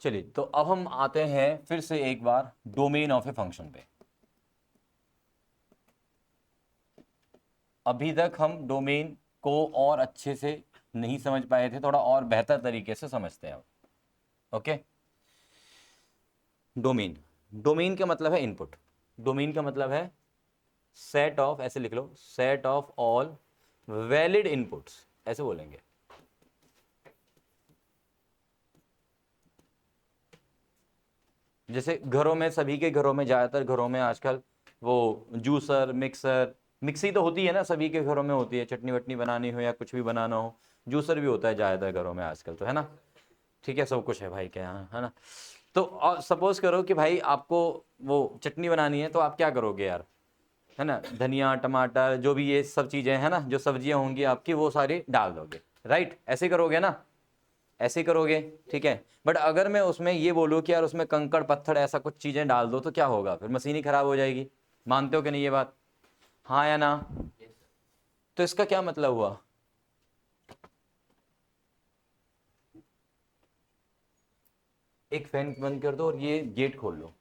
चलिए, तो अब हम आते हैं फिर से एक बार डोमेन ऑफ ए फंक्शन पे। अभी तक हम डोमेन को और अच्छे से नहीं समझ पाए थे, थोड़ा और बेहतर तरीके से समझते हैं अब। ओके, डोमेन, डोमेन का मतलब है इनपुट। डोमेन का मतलब है सेट ऑफ, ऐसे लिख लो, set of all valid inputs, ऐसे बोलेंगे। जैसे घरों में, सभी के घरों में, ज़्यादातर घरों में आजकल वो जूसर, मिक्सर, मिक्सी तो होती है ना, सभी के घरों में होती है, चटनी वटनी बनानी हो या कुछ भी बनाना हो, जूसर भी होता है ज़्यादातर घरों में आजकल, तो है ना। ठीक है, सब कुछ है भाई के यहाँ, है ना। तो सपोज करो कि भाई आपको वो चटनी बनानी है, तो आप क्या करोगे यार, है ना, धनिया, टमाटर, जो भी ये सब चीज़ें हैं ना, जो सब्जियां होंगी आपकी, वो सारी डाल दोगे, राइट, ऐसे करोगे ना, ऐसे करोगे, ठीक है। बट अगर मैं उसमें ये बोलूँ कि यार उसमें कंकड़ पत्थर ऐसा कुछ चीज़ें डाल दो, तो क्या होगा, फिर मशीन ही खराब हो जाएगी। मानते हो कि नहीं ये बात, हाँ या ना। तो इसका क्या मतलब हुआ, एक फैन बंद कर दो और ये गेट खोल लो।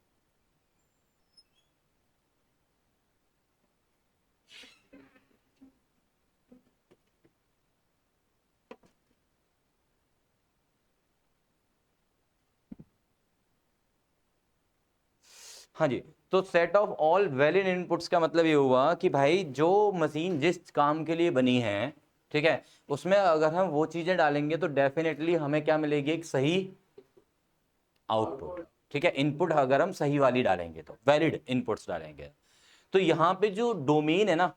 हाँ जी, तो set of all valid inputs का मतलब ये हुआ कि भाई जो मशीन जिस काम के लिए बनी है, ठीक है, उसमें अगर हम वो चीजें डालेंगे तो डेफिनेटली हमें क्या मिलेगी, एक सही आउटपुट। ठीक है, इनपुट अगर हम सही वाली डालेंगे तो वैलिड इनपुट्स डालेंगे। तो यहाँ पे जो डोमेन है ना,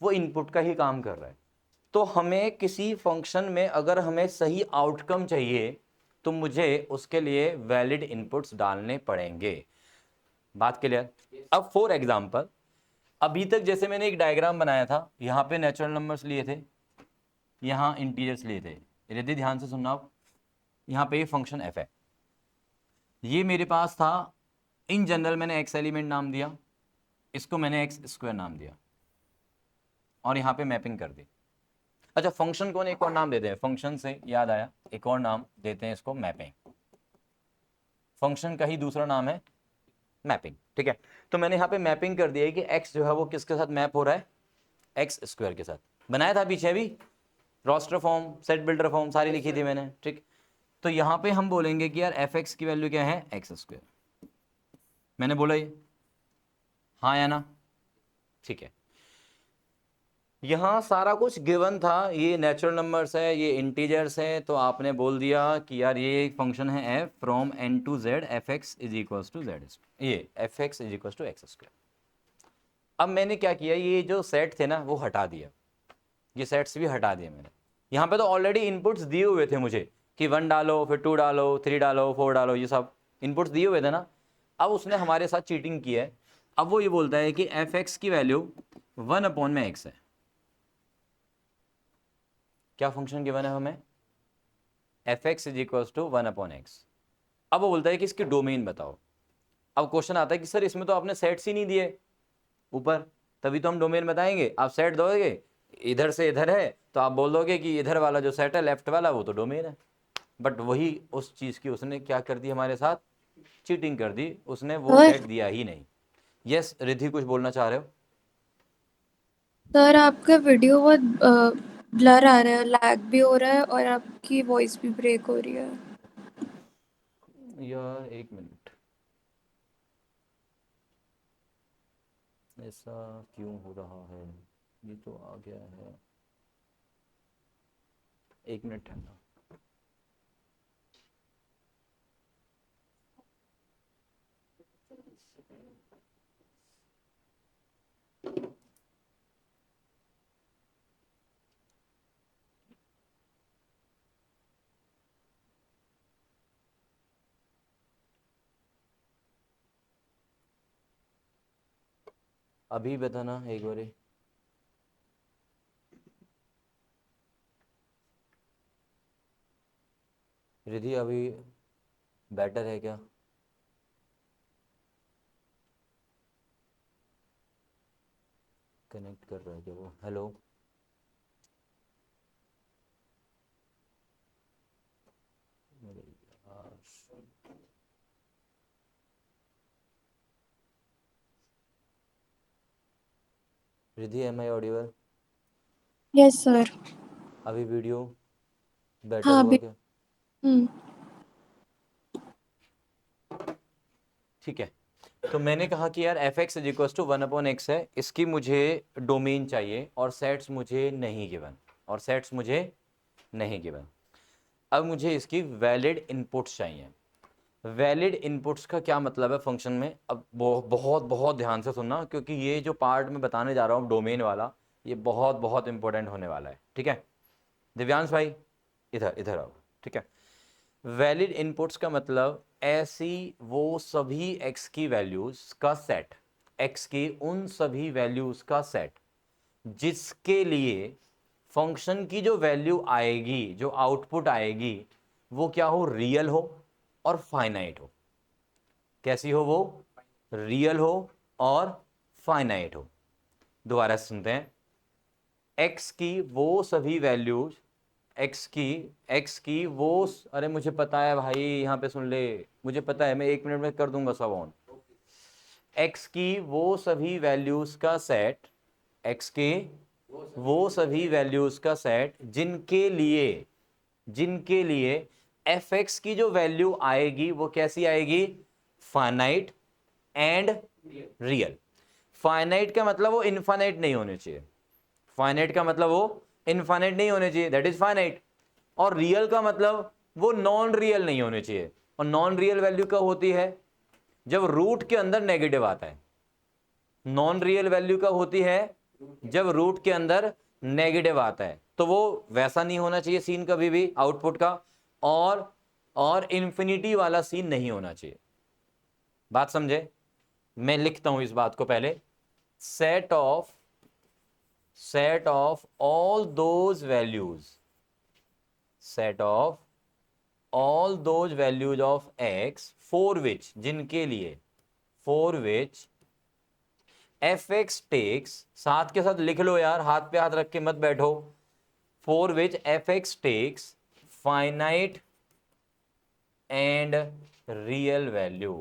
वो इनपुट का ही काम कर रहा है। तो हमें किसी फंक्शन में अगर हमें सही आउटकम चाहिए, तो मुझे उसके लिए वैलिड इनपुट्स डालने पड़ेंगे। बात क्लियर। अब फॉर एग्जांपल, अभी तक जैसे मैंने एक डायग्राम बनाया था, यहाँ पे नेचुरल नंबर्स लिए थे, यहाँ इंटीजर्स लिए थे। यदि ध्यान से सुनना आप, यहाँ पे ये फंक्शन एफ है, ये मेरे पास था, इन जनरल मैंने एक्स एलिमेंट नाम दिया, इसको मैंने एक्स स्क्वायर नाम दिया, और यहाँ पे मैपिंग कर दी। अच्छा, फंक्शन को एक और नाम देते हैं, फंक्शन से याद आया, एक और नाम देते हैं इसको, मैपिंग। फंक्शन का ही दूसरा नाम है मैपिंग, ठीक है। तो मैंने यहाँ पे मैपिंग कर दिया है कि x जो है वो किसके साथ मैप हो रहा है, एक्स स्क्वायर के साथ। बनाया था पीछे भी, roster form, set builder form सारी लिखी थी मैंने, ठीक। तो यहाँ पे हम बोलेंगे कि यार एफ एक्स की वैल्यू क्या है, एक्स स्क्वायर। मैंने बोला ये, हाँ या ना, ठीक है। यहाँ सारा कुछ गिवन था, ये नेचुरल नंबर्स है, ये इंटीजर्स है, तो आपने बोल दिया कि यार ये एक फंक्शन है f from N to Z, f x is equals to Z, ये f x is equals to x square. अब मैंने क्या किया, ये जो सेट थे ना वो हटा दिया, ये सेट्स भी हटा दिए मैंने। यहाँ पे तो ऑलरेडी इनपुट्स दिए हुए थे मुझे कि 1 डालो, फिर 2 डालो, 3 डालो, 4 डालो, ये सब इनपुट्स दिए हुए थे ना। अब उसने हमारे साथ चीटिंग की है। अब वो ये बोलता है कि एफ एक्स की वैल्यू 1/x है। क्या फंक्शन गिवन है हमें, f x is equal to 1/x। अब वो बोलता है कि इसकी डोमेन बताओ। अब क्वेश्चन आता है कि सर इसमें तो आपने सेट्स ही नहीं दिए ऊपर, तभी तो हम डोमेन बताएंगे। आप सेट दोगे, इधर से इधर है, तो आप बोल दोगे कि इधर वाला जो सेट है लेफ्ट वाला, वो तो डोमेन है। बट वही उस चीज की उसने क्या कर दी, हमारे साथ चीटिंग कर दी, उसने वो सर सेट दिया ही नहीं। यस रिद्धि, कुछ बोलना चाह रहे हो। सर आपका वीडियो बहुत ब्लर आ रहा है, लैग भी हो रहा है और आपकी वॉइस भी ब्रेक हो रही है। यार एक मिनट, ऐसा क्यों हो रहा है, ये तो आ गया है, एक मिनट ठहरना। अभी बताना एक बारी। रिद्धि अभी बेटर है क्या, कनेक्ट कर रहा है क्या वो, हेलो। अरे यार, Riddhi, am I audible? Yes sir. अभी वीडियो बेटर हाँ हुआ अभी। क्या? हम्म। ठीक है। तो मैंने कहा कि यार f x is equal to 1/x है, इसकी मुझे डोमेन चाहिए और सेट्स मुझे नहीं गिवन, और सेट्स मुझे नहीं गिवन। अब मुझे इसकी वैलिड इनपुट्स चाहिए। वैलिड इनपुट्स का क्या मतलब है फंक्शन में? अब बहुत बहुत ध्यान से सुनना, क्योंकि ये जो पार्ट मैं बताने जा रहा हूँ डोमेन वाला, ये बहुत बहुत इंपॉर्टेंट होने वाला है। ठीक है दिव्यांश भाई, इधर इधर आओ। ठीक है, वैलिड इनपुट्स का मतलब ऐसी वो सभी x की वैल्यूज का सेट, x की उन सभी वैल्यूज का सेट जिसके लिए फंक्शन की जो वैल्यू आएगी, जो आउटपुट आएगी, वो क्या हो? रियल हो और फाइनाइट हो। कैसी हो वो? रियल हो और फाइनाइट हो। दोबारा सुनते हैं। x की वो सभी वैल्यूज, x की वो, अरे मुझे पता है भाई, यहाँ पे सुन ले, मुझे पता है, मैं 1 मिनट में कर दूंगा सब ऑन। x की वो सभी वैल्यूज का सेट, x के वो सभी वैल्यूज का सेट जिनके लिए fx की जो वैल्यू आएगी वो कैसी आएगी? Finite and real. फाइनाइट का मतलब वो इनफाइनाइट नहीं होने चाहिए, फाइनाइट का मतलब वो इनफाइनाइट नहीं होने चाहिए, दैट इज फाइनाइट। और रियल का मतलब वो नॉन रियल नहीं होने चाहिए। और नॉन रियल वैल्यू कब होती है? जब रूट के अंदर नेगेटिव आता है। नॉन रियल वैल्यू कब होती है? जब रूट के अंदर नेगेटिव आता है। तो वो वैसा नहीं होना चाहिए सीन कभी भी आउटपुट का, और इंफिनिटी वाला सीन नहीं होना चाहिए। बात समझे? मैं लिखता हूं इस बात को पहले। Set of all those values, set of all those values of x for which, जिनके लिए, for which fx takes, साथ के साथ लिख लो यार, हाथ पे हाथ रख के मत बैठो, for which fx takes finite and real value।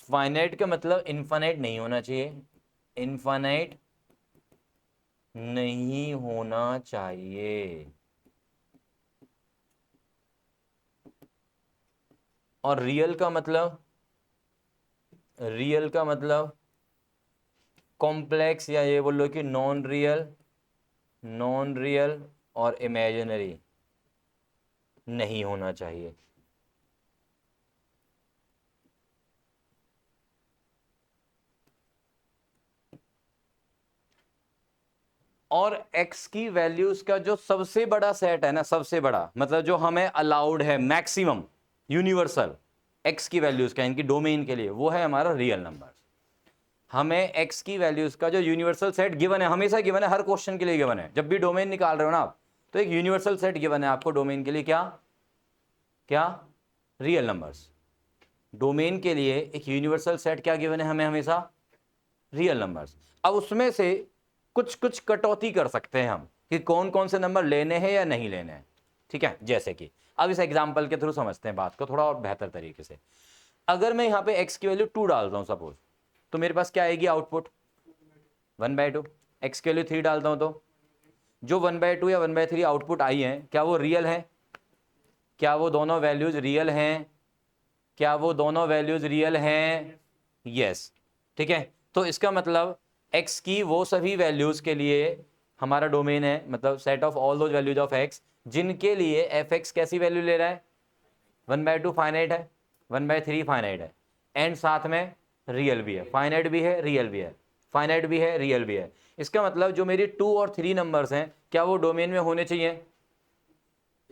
Finite का मतलब इनफाइनाइट नहीं होना चाहिए, इनफाइनाइट नहीं होना चाहिए। और रियल का मतलब, रियल का मतलब कॉम्प्लेक्स, या ये बोलो कि नॉन रियल, नॉन रियल और इमेजिनरी नहीं होना चाहिए। और x की वैल्यूज का जो सबसे बड़ा सेट है ना, सबसे बड़ा मतलब जो हमें अलाउड है, मैक्सिमम यूनिवर्सल x की वैल्यूज का, इनकी डोमेन के लिए, वो है हमारा रियल नंबर। हमें x की वैल्यूज का जो यूनिवर्सल सेट गिवन है, हमेशा गिवन है, हर क्वेश्चन के लिए गिवन है। जब भी डोमेन निकाल रहे हो ना आप, तो एक यूनिवर्सल सेट गिवन है आपको डोमेन के लिए। क्या क्या? Real numbers. डोमेन के लिए एक यूनिवर्सल सेट क्या गिवन है हमें? हमेशा रियल नंबर्स। अब उसमें से कुछ कुछ कटौती कर सकते हैं हम कि कौन कौन से नंबर लेने हैं या नहीं लेने हैं। ठीक है, जैसे कि अब इस एग्जांपल के थ्रू समझते हैं बात को थोड़ा और बेहतर तरीके से। अगर मैं यहाँ पे x की वैल्यू 2 डालता हूँ सपोज, तो मेरे पास क्या आएगी आउटपुट? 1/2। x की वैल्यू 3 डालता हूँ तो जो 1/2 या 1/3 आउटपुट आई है, क्या वो रियल है? क्या वो दोनों वैल्यूज रियल हैं? क्या वो दोनों वैल्यूज रियल हैं? यस। ठीक है, तो इसका मतलब x की वो सभी वैल्यूज के लिए हमारा डोमेन है, मतलब set of all those values of x जिनके लिए f(x) कैसी वैल्यू ले रहा है? 1/2 फाइनाइट है, 1/3 फाइनाइट है, एंड साथ में रियल भी है, फाइनाइट भी है, रियल भी है, फाइनाइट भी है, रियल भी है। इसका मतलब जो मेरी 2 और 3 नंबर्स हैं, क्या वो डोमेन में होने चाहिए?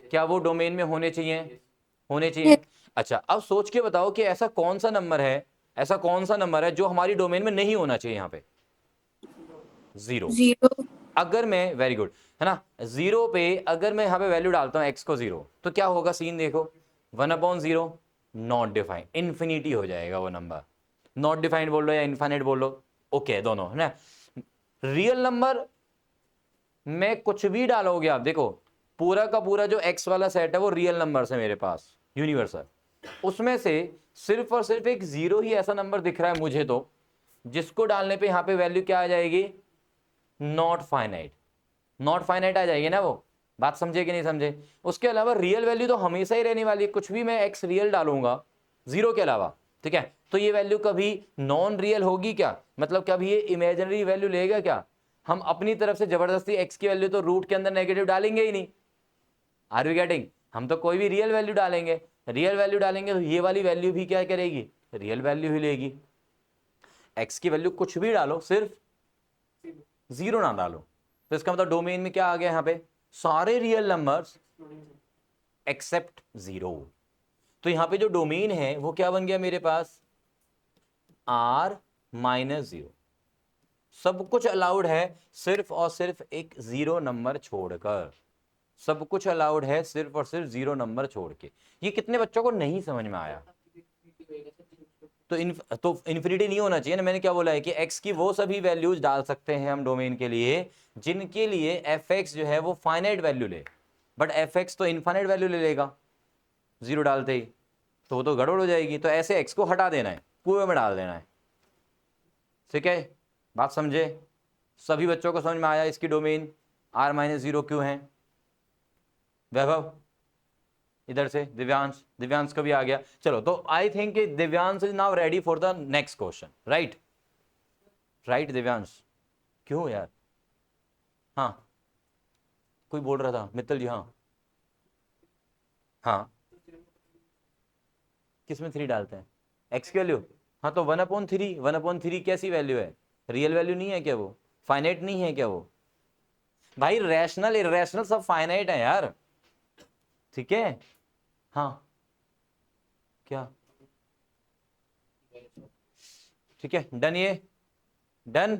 क्या वो डोमेन में होने चाहिए? होने चाहिए। अच्छा, अब सोच के बताओ कि ऐसा कौन सा नंबर है, ऐसा कौन सा नंबर है जो हमारी डोमेन में नहीं होना चाहिए? यहाँ पे 0। जीरो। अगर मैं, वेरी गुड, है ना, 0 पे अगर मैं यहाँ पे वैल्यू डालता हूँ x को 0, तो क्या होगा सीन देखो? 1/0 नॉट डिफाइंड, इन्फिनिटी हो जाएगा वो नंबर। नॉट डिफाइंड बोल लो या इनफाइनाइट बोल लो, ओके, दोनों है ना। रियल नंबर में कुछ भी डालोगे आप, देखो पूरा का पूरा जो x वाला सेट है वो रियल नंबर है मेरे पास, यूनिवर्सल। उसमें से सिर्फ और सिर्फ एक जीरो ही ऐसा नंबर दिख रहा है मुझे, तो जिसको डालने पे यहाँ पे वैल्यू क्या आ जाएगी, नॉट फाइनाइट। नॉट फाइनाइट आ जाएगी ना वो, बात समझे कि नहीं समझे। उसके अलावा रियल वैल्यू तो हमेशा ही रहने वाली है, कुछ भी मैं एक्स रियल डालूंगा जीरो के अलावा, ठीक है, तो ये वैल्यू कभी नॉन रियल होगी क्या, मतलब कभी ये इमेजिनरी वैल्यू लेगा क्या। हम अपनी तरफ से जबरदस्ती एक्स की वैल्यू तो रूट के अंदर नेगेटिव डालेंगे ही नहीं, आर वी गेटिंग। हम तो कोई भी रियल वैल्यू डालेंगे, रियल वैल्यू डालेंगे तो ये वाली वैल्यू भी क्या करेगी, रियल वैल्यू ही लेगी। एक्स की वैल्यू कुछ भी डालो, सिर्फ जीरो ना डालो, तो इसका मतलब डोमेन में क्या आ गया यहाँ पे, सारे रियल नंबर्स एक्सेप्ट जीरो। तो यहां पे जो डोमेन है वो क्या बन गया मेरे पास, r माइनस जीरो। सब कुछ अलाउड है सिर्फ और सिर्फ एक जीरो नंबर छोड़कर, सब कुछ अलाउड है सिर्फ और सिर्फ जीरो नंबर छोड़ के। ये कितने बच्चों को नहीं समझ में आया। तो इन्फिनिटी नहीं होना चाहिए ना, मैंने क्या बोला है कि x की वो सभी वैल्यूज डाल सकते हैं हम डोमेन के लिए जिनके लिए fx जो है वो फाइनाइट वैल्यू ले, बट fx तो इनफाइनाइट वैल्यू ले लेगा जीरो डालते ही, तो वो तो गड़बड़ हो जाएगी। तो ऐसे x को हटा देना है, कुएं में डाल देना है, ठीक है, बात समझे। सभी बच्चों को समझ में आया इसकी डोमेन r माइनस जीरो क्यों है। वैभव इधर से, दिव्यांश, दिव्यांश का भी आ गया। चलो, तो I think Divyansh is now ready for the next question, right, right Divyansh, क्यों यार, हाँ कोई बोल रहा था, मित्तल जी, हाँ हाँ, किस में थ्री डालते हैं, एक्स की वैल्यू, हाँ तो 1/3, 1/3 कैसी वैल्यू है, रियल वैल्यू नहीं है क्या वो, फाइनाइट नहीं है क्या वो, भाई रैशनल इरेशनल सब फाइनाइट है यार, ठीक है, हाँ क्या, ठीक है, डन, ये डन।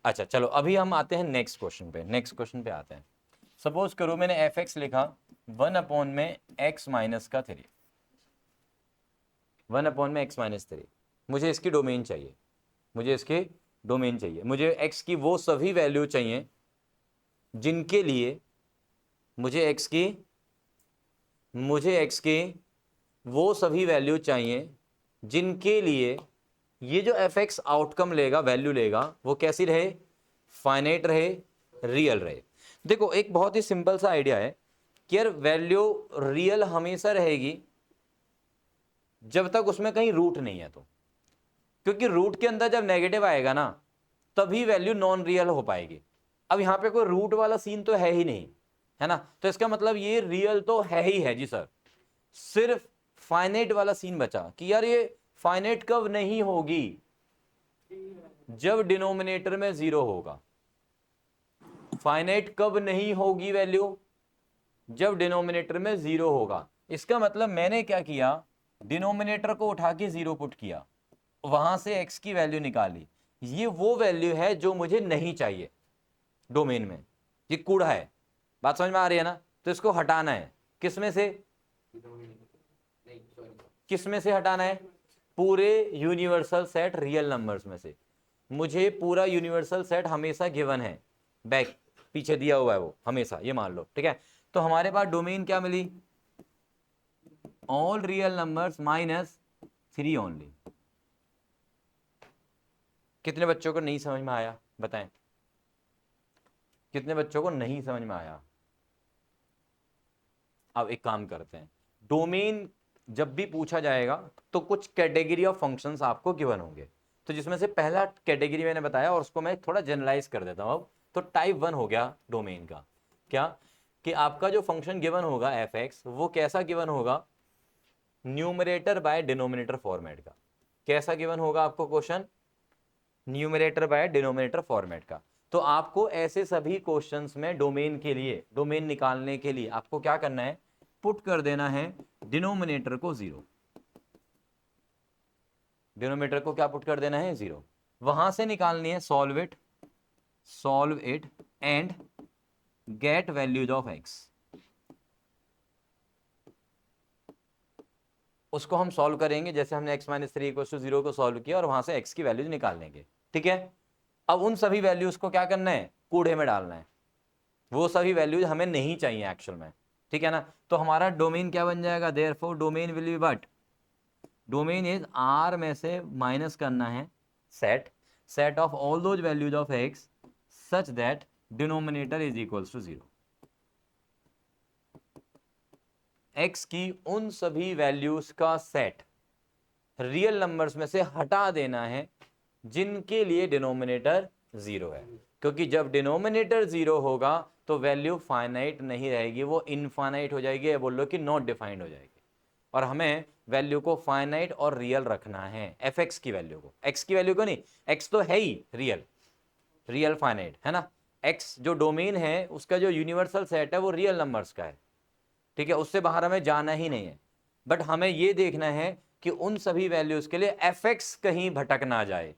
अच्छा चलो, अभी हम आते हैं नेक्स्ट क्वेश्चन पे, नेक्स्ट क्वेश्चन पे आते हैं। सपोज करो मैंने एफ एक्स लिखा 1/x-3, 1/x-3, मुझे इसकी डोमेन चाहिए, मुझे इसकी डोमेन चाहिए, मुझे x की वो सभी वैल्यू चाहिए जिनके लिए मुझे x की वो सभी वैल्यू चाहिए जिनके लिए ये जो एफ एक्स आउटकम लेगा, वैल्यू लेगा, वो कैसी रहे, फाइनाइट रहे, रियल रहे। देखो एक बहुत ही सिंपल सा आइडिया है कि यार वैल्यू रियल हमेशा रहेगी जब तक उसमें कहीं रूट नहीं है, तो क्योंकि रूट के अंदर जब नेगेटिव आएगा ना तभी वैल्यू नॉन रियल हो पाएगी। अब यहां पे कोई रूट वाला सीन तो है ही नहीं, है ना, तो इसका मतलब ये रियल तो है ही है जी सर, सिर्फ फाइनाइट वाला सीन बचा कि यार ये फाइनाइट कब नहीं होगी, जब डिनोमिनेटर में जीरो होगा। फाइनाइट कब नहीं होगी वैल्यू, जब डिनोमिनेटर में जीरो होगा। इसका मतलब मैंने क्या किया, डिनोमिनेटर को उठा के जीरो पुट किया, वहां से एक्स की वैल्यू निकाली, ये वो वैल्यू है जो मुझे नहीं चाहिए डोमेन में, ये कूड़ा है, बात समझ में आ रही है ना, तो इसको हटाना है, किसमें से, किसमें से हटाना है, पूरे यूनिवर्सल सेट रियल नंबर्स में से। मुझे पूरा यूनिवर्सल सेट हमेशा गिवन है, बैक पीछे दिया हुआ है वो हमेशा, ये मान लो, ठीक है। तो हमारे पास डोमेन क्या मिली, ऑल रियल नंबर्स -3 ओनली। कितने बच्चों को नहीं समझ में आया, बताएं, कितने बच्चों को नहीं समझ में आया। अब एक काम करते हैं, डोमेन जब भी पूछा जाएगा तो कुछ कैटेगरी ऑफ फंक्शंस आपको गिवन होंगे, तो जिसमें से पहला कैटेगरी मैंने बताया और उसको मैं थोड़ा जनरलाइज कर देता हूं अब। तो टाइप 1 हो गया डोमेन का, क्या कि आपका जो फंक्शन गिवन होगा एफ एक्स, वो कैसा गिवन होगा, न्यूमरेटर बाय डिनोमिनेटर फॉर्मेट का। कैसा गिवन होगा आपको question, numerator by denominator format का। तो आपको ऐसे सभी क्वेश्चंस में डोमेन के लिए, डोमेन निकालने के लिए आपको क्या करना है, पुट कर देना है डिनोमिनेटर को जीरो, डिनोमिनेटर को क्या पुट कर देना है, जीरो। वहां से निकालनी है solve it and get values of x. उसको हम सॉल्व करेंगे जैसे हमने x-3 = 0 को सॉल्व किया और वहां से x की वैल्यूज निकाल लेंगे, ठीक है। अब उन सभी वैल्यूज को क्या करना है, कूड़े में डालना है, वो सभी वैल्यूज हमें नहीं चाहिए एक्चुअल में, ठीक है ना। तो हमारा डोमेन क्या बन जाएगा, therefore domain will be what, domain is R में से माइनस करना है set of all those values of x such that denominator is equals to 0। X की उन सभी वैल्यूज का सेट रियल नंबर्स में से हटा देना है जिनके लिए डिनोमिनेटर 0 है, क्योंकि जब डिनोमिनेटर 0 होगा तो वैल्यू फाइनाइट नहीं रहेगी, वो इनफाइनाइट हो जाएगी, या बोल लो कि नॉट डिफाइंड हो जाएगी। और हमें वैल्यू को फाइनाइट और रियल रखना है, एफ एक्स की वैल्यू को, एक्स की वैल्यू को नहीं, एक्स तो है ही रियल फाइनाइट है ना। एक्स जो डोमेन है उसका जो यूनिवर्सल सेट है वो रियल नंबर्स का है, ठीक है, उससे बाहर हमें जाना ही नहीं है। बट हमें ये देखना है कि उन सभी वैल्यूज के लिए एफ एक्स कहीं भटक ना जाए,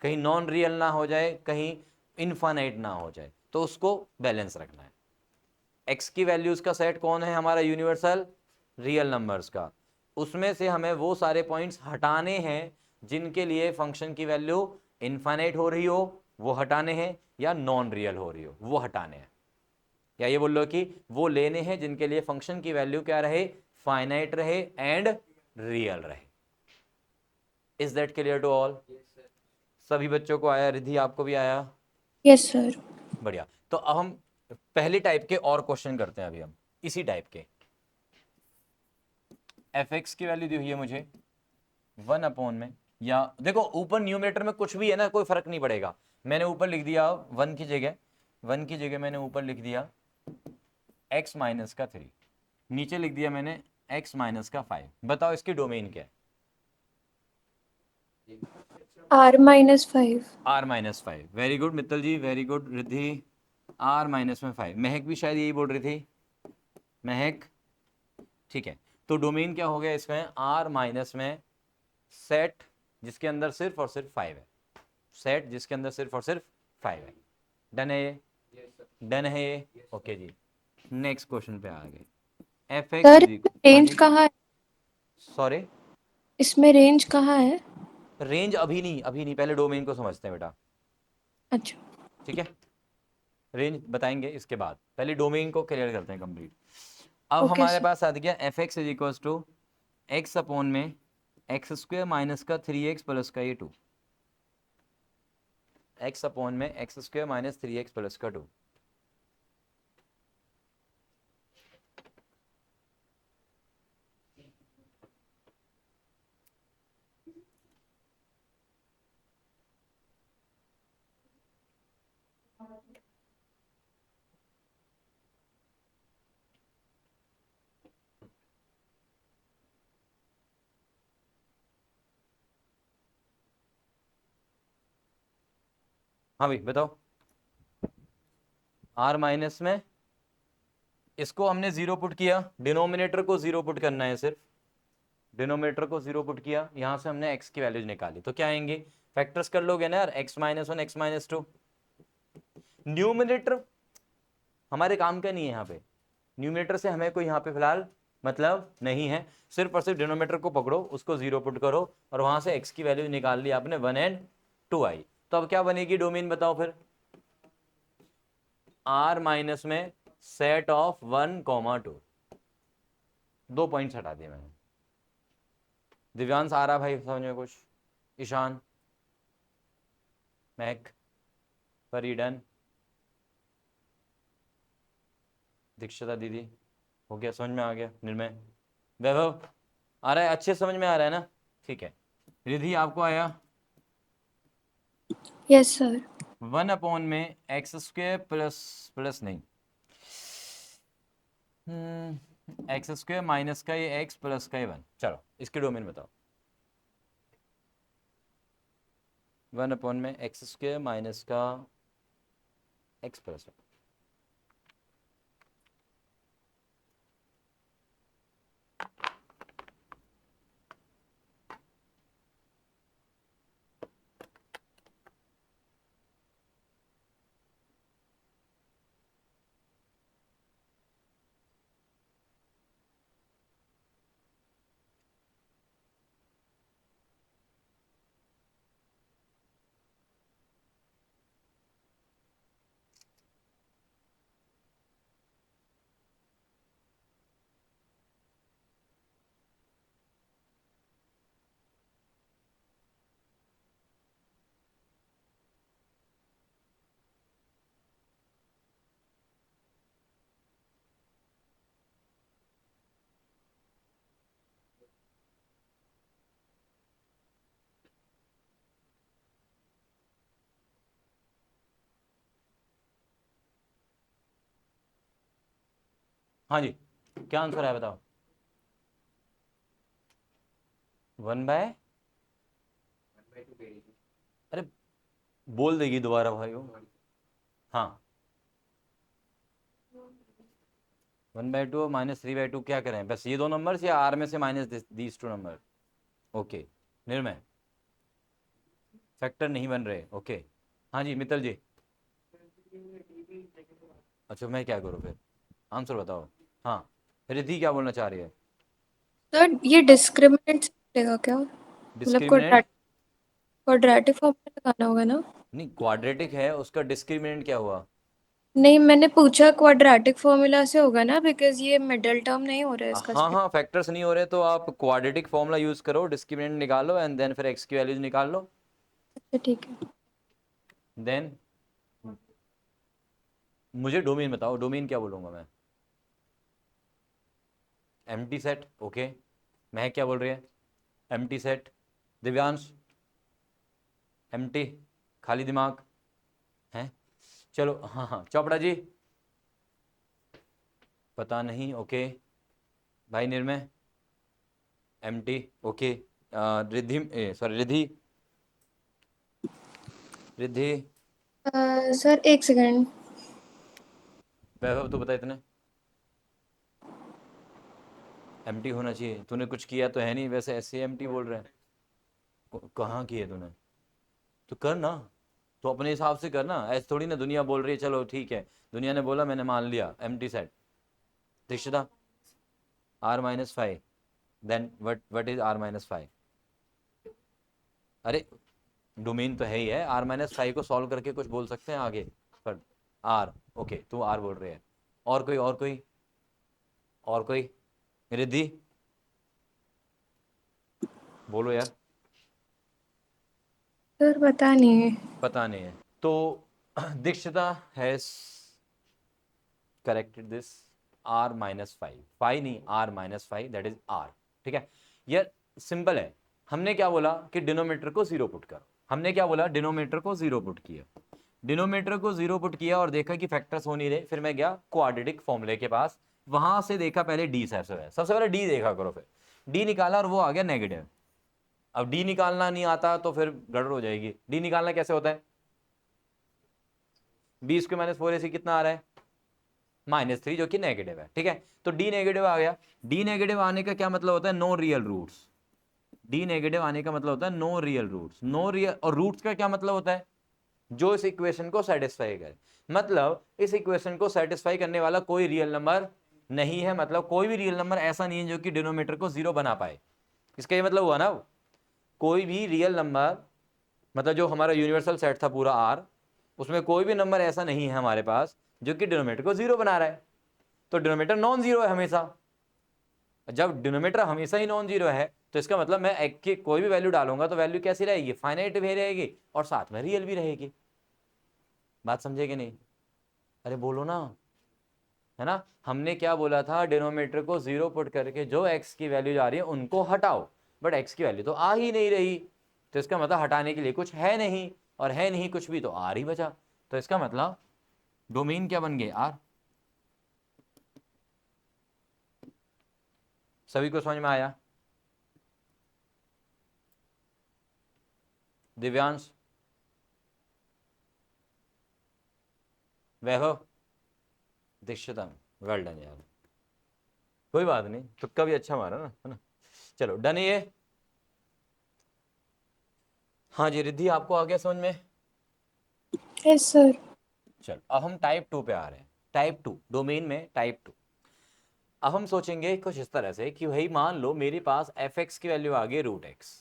कहीं नॉन रियल ना हो जाए, कहीं इनफाइनाइट ना हो जाए, तो उसको बैलेंस रखना है। एक्स की वैल्यूज का सेट कौन है हमारा, यूनिवर्सल रियल नंबर्स का, उसमें से हमें वो सारे पॉइंट्स हटाने हैं जिनके लिए फंक्शन की वैल्यू इनफाइनाइट हो रही हो, वो हटाने हैं, या नॉन रियल हो रही हो, वो हटाने हैं, या ये बोल लो कि वो लेने हैं जिनके लिए फंक्शन की वैल्यू क्या रहे, फाइनाइट रहे एंड रियल रहे। Is that clear to all? सभी बच्चों को आया? रिद्धि आपको भी आया? Yes sir. बढ़िया। तो अब हम पहली टाइप के और क्वेश्चन करते हैं अभी हम इसी टाइप के। एफ एक्स की वैल्यू दी हुई है मुझे 1 में, या देखो ऊपर न्यूमरेटर में कुछ भी है ना, कोई फर्क नहीं पड़ेगा, मैंने ऊपर लिख दिया 1 की जगह मैंने ऊपर लिख दिया x माइनस का 3, नीचे लिख दिया मैंने x माइनस का 5। बताओ इसकी डोमेन क्या है? R-5। R-5। Very good Mittal ji, very good Riddhi, R-5। Mahak भी शायद यही बोल रही थी, महक, ठीक है। तो डोमेन क्या हो गया इसमें, R माइनस में सेट जिसके अंदर सिर्फ और सिर्फ 5 है, सेट जिसके अंदर सिर्फ और सिर्फ 5 है। डन है ये? डन है ये? ओके जी, नेक्स्ट क्वेश्चन पे आ गए। एफ एक्स सर इज इसमें हाँ रेंज जी, कहाँ है? सॉरी, इसमें रेंज कहाँ है? रेंज अभी नहीं, अभी नहीं, पहले डोमेन को समझते हैं बेटा, अच्छा। ठीक है, रेंज बताएंगे इसके बाद, पहले डोमेन को क्लियर करते हैं कंप्लीट। अब ओके हमारे सर। पास आ गया f x is equal to x upon में एक्स स्क्वायर माइनस का 3x प्लस का ये 2, एक्स अपॉन में x square minus 3x plus का 2। हाँ भाई बताओ, आर माइनस में इसको हमने 0 पुट किया, डिनोमिनेटर को 0 पुट करना है, सिर्फ डिनोमिनेटर को 0 पुट किया, यहां से हमने x की वैल्यूज निकाली, तो क्या आएंगे, फैक्टर्स कर लोगे ना यार, x-1 x-2। न्यूमिनेटर हमारे काम का नहीं है यहाँ पे, न्यूमिनेटर से हमें कोई यहाँ पे फिलहाल मतलब नहीं है, सिर्फ और सिर्फ डिनोमिनेटर को पकड़ो, उसको 0 पुट करो, और वहां से x की वैल्यू निकाल ली आपने 1 एंड 2 आई। तो अब क्या बनेगी डोमेन, बताओ फिर, R माइनस में सेट ऑफ 1, 2, 2 पॉइंट्स हटा दिए मैंने। दिव्यांश आ रहा भाई समझ में कुछ? ईशान, महक, फरीडन, दीक्षिता दीदी, हो गया, समझ में आ गया? निर्मय, वैभव, आ रहा है, अच्छे समझ में आ रहा है ना? ठीक है। रिधि आपको आया? Yes sir. 1 में एक्स स्क्वेयर प्लस, प्लस नहीं, एक्स स्क्वेयर माइनस का ये एक्स प्लस का ये 1, चलो इसके डोमेन बताओ। 1 में एक्स स्क्वेयर माइनस का एक्स प्लस 1। हाँ जी, क्या आंसर है बताओ? 1/, अरे बोल देगी दोबारा भाई वो। हाँ, 1/2 -3/2 क्या करें? बस ये दो नंबर या आर में से minus these two number? Okay Nirmay, factor नहीं बन रहे, ओके। हाँ जी मित्तल जी। अच्छा मैं क्या करूँ फिर, आंसर बताओ। हाँ, रिद्धि क्या बोलना चाह रही है? सर ये डिस्क्रिमिनेंट से मिलेगा क्या, मतलब डिस्क्रिमिनेंट? क्वाड्रेटिक फॉर्म में लगाना होगा ना? नहीं, क्वाड्रेटिक है, उसका डिस्क्रिमिनेंट क्या हुआ? नहीं, मैंने पूछा क्वाड्रेटिक फॉर्मूला से होगा ना, बिकॉज ये मिडिल टर्म नहीं हो रहा है इसका हाँ हाँ, फैक्टर्स नहीं हो रहे तो आप क्वाड्रेटिक फॉर्मूला यूज करो, डिस्क्रिमिनेंट निकालो एंड देन फिर एक्स की वैल्यूज निकाल लो। अच्छा ठीक है। देन मुझे डोमेन बताओ, डोमेन क्या बोलूंगा मैं? Empty set, okay. महक क्या बोल रही है? Empty set. दिव्यांश? एम्प्टी, खाली दिमाग है। चलो हाँ हाँ, चोपड़ा जी? पता नहीं, ओके। भाई Nirmay? Empty, okay. Riddhi, sorry Riddhi? Riddhi? Sir एक सेकेंड। वैभव तू बता इतने। एम्प्टी होना चाहिए, तूने कुछ किया तो है नहीं, वैसे ऐसे एम्प्टी बोल रहे हैं। कहाँ किए तूने? तो कर ना, तो अपने हिसाब से करना, ऐसे थोड़ी ना दुनिया बोल रही है चलो ठीक है, दुनिया ने बोला मैंने मान लिया empty set. Dikshita? R-5, then what is R-5? अरे डोमेन तो है ही है, R-5 को सॉल्व करके कुछ बोल सकते हैं आगे पर। आर, ओके तू आर बोल रहे हैं। और कोई, और कोई, और कोई? रिद्धि बोलो यार। सर पता नहीं है। पता नहीं है तो Dikshita has corrected this. R-5, five नहीं, R-5, दैट इज आर। ठीक है, यार सिंपल है। हमने क्या बोला कि डिनोमीटर को जीरो पुट करो, हमने क्या बोला, डिनोमीटर को जीरो पुट किया। डिनोमीटर को जीरो पुट किया और देखा कि फैक्टर्स हो नहीं रहे, फिर मैं गया क्वाड्रेटिक फॉर्मूले के पास, वहां से देखा पहले डी, सबसे पहले डी देखा करो, फिर डी निकाला और वो आ गया नेगेटिव। अब डी निकालना नहीं आता तो फिर गड़बड़ हो जाएगी। डी निकालना कैसे होता है? B² - 4AC कितना आ रहा है? -3, जो कि नेगेटिव है। ठीक है, तो डी नेगेटिव आ गया। डी नेगेटिव आने का क्या मतलब होता है? No real roots. D negative आने का मतलब होता है no real roots. No real, और रूट्स का क्या मतलब होता है? जो इस इक्वेशन को सेटिस्फाई करे। मतलब इस इक्वेशन को सेटिस्फाई करने वाला कोई रियल नंबर नहीं है, मतलब कोई भी रियल नंबर ऐसा नहीं है जो कि डिनोमीटर को जीरो बना पाए। इसका ये मतलब हुआ ना, कोई भी रियल नंबर, मतलब जो हमारा यूनिवर्सल सेट था पूरा आर, उसमें कोई भी नंबर ऐसा नहीं है हमारे पास जो कि डिनोमीटर को जीरो बना रहा है। तो डिनोमीटर नॉन जीरो है हमेशा। जब डिनोमीटर हमेशा ही नॉन जीरो है तो इसका मतलब मैं एक की कोई भी वैल्यू डालूंगा तो वैल्यू कैसी रहेगी? फाइनाइट भी रहेगी और साथ में रियल भी रहेगी। बात समझे कि नहीं? अरे बोलो ना, है ना। हमने क्या बोला था, डिनोमीटर को जीरो पुट करके जो एक्स की वैल्यू जा रही है उनको हटाओ, बट एक्स की वैल्यू तो आ ही नहीं रही, तो इसका मतलब हटाने के लिए कुछ है नहीं, और है नहीं कुछ भी तो आर ही बचा। तो इसका मतलब डोमेन क्या बन गए? आर। सभी को समझ में आया? दिव्यांश? वैभव? दीक्षिता? वेल डन यार, कोई बात नहीं, तुक्का भी अच्छा मारा ना, है ना। चलो डन ये। हाँ जी रिद्धि, आपको आ गया समझ में? Yes sir. चलो अब हम टाइप 2 पे आ रहे हैं। टाइप 2 डोमेन में टाइप 2। अब हम सोचेंगे कुछ इस तरह से कि भाई मान लो मेरे पास एफ एक्स की वैल्यू आ गई √x।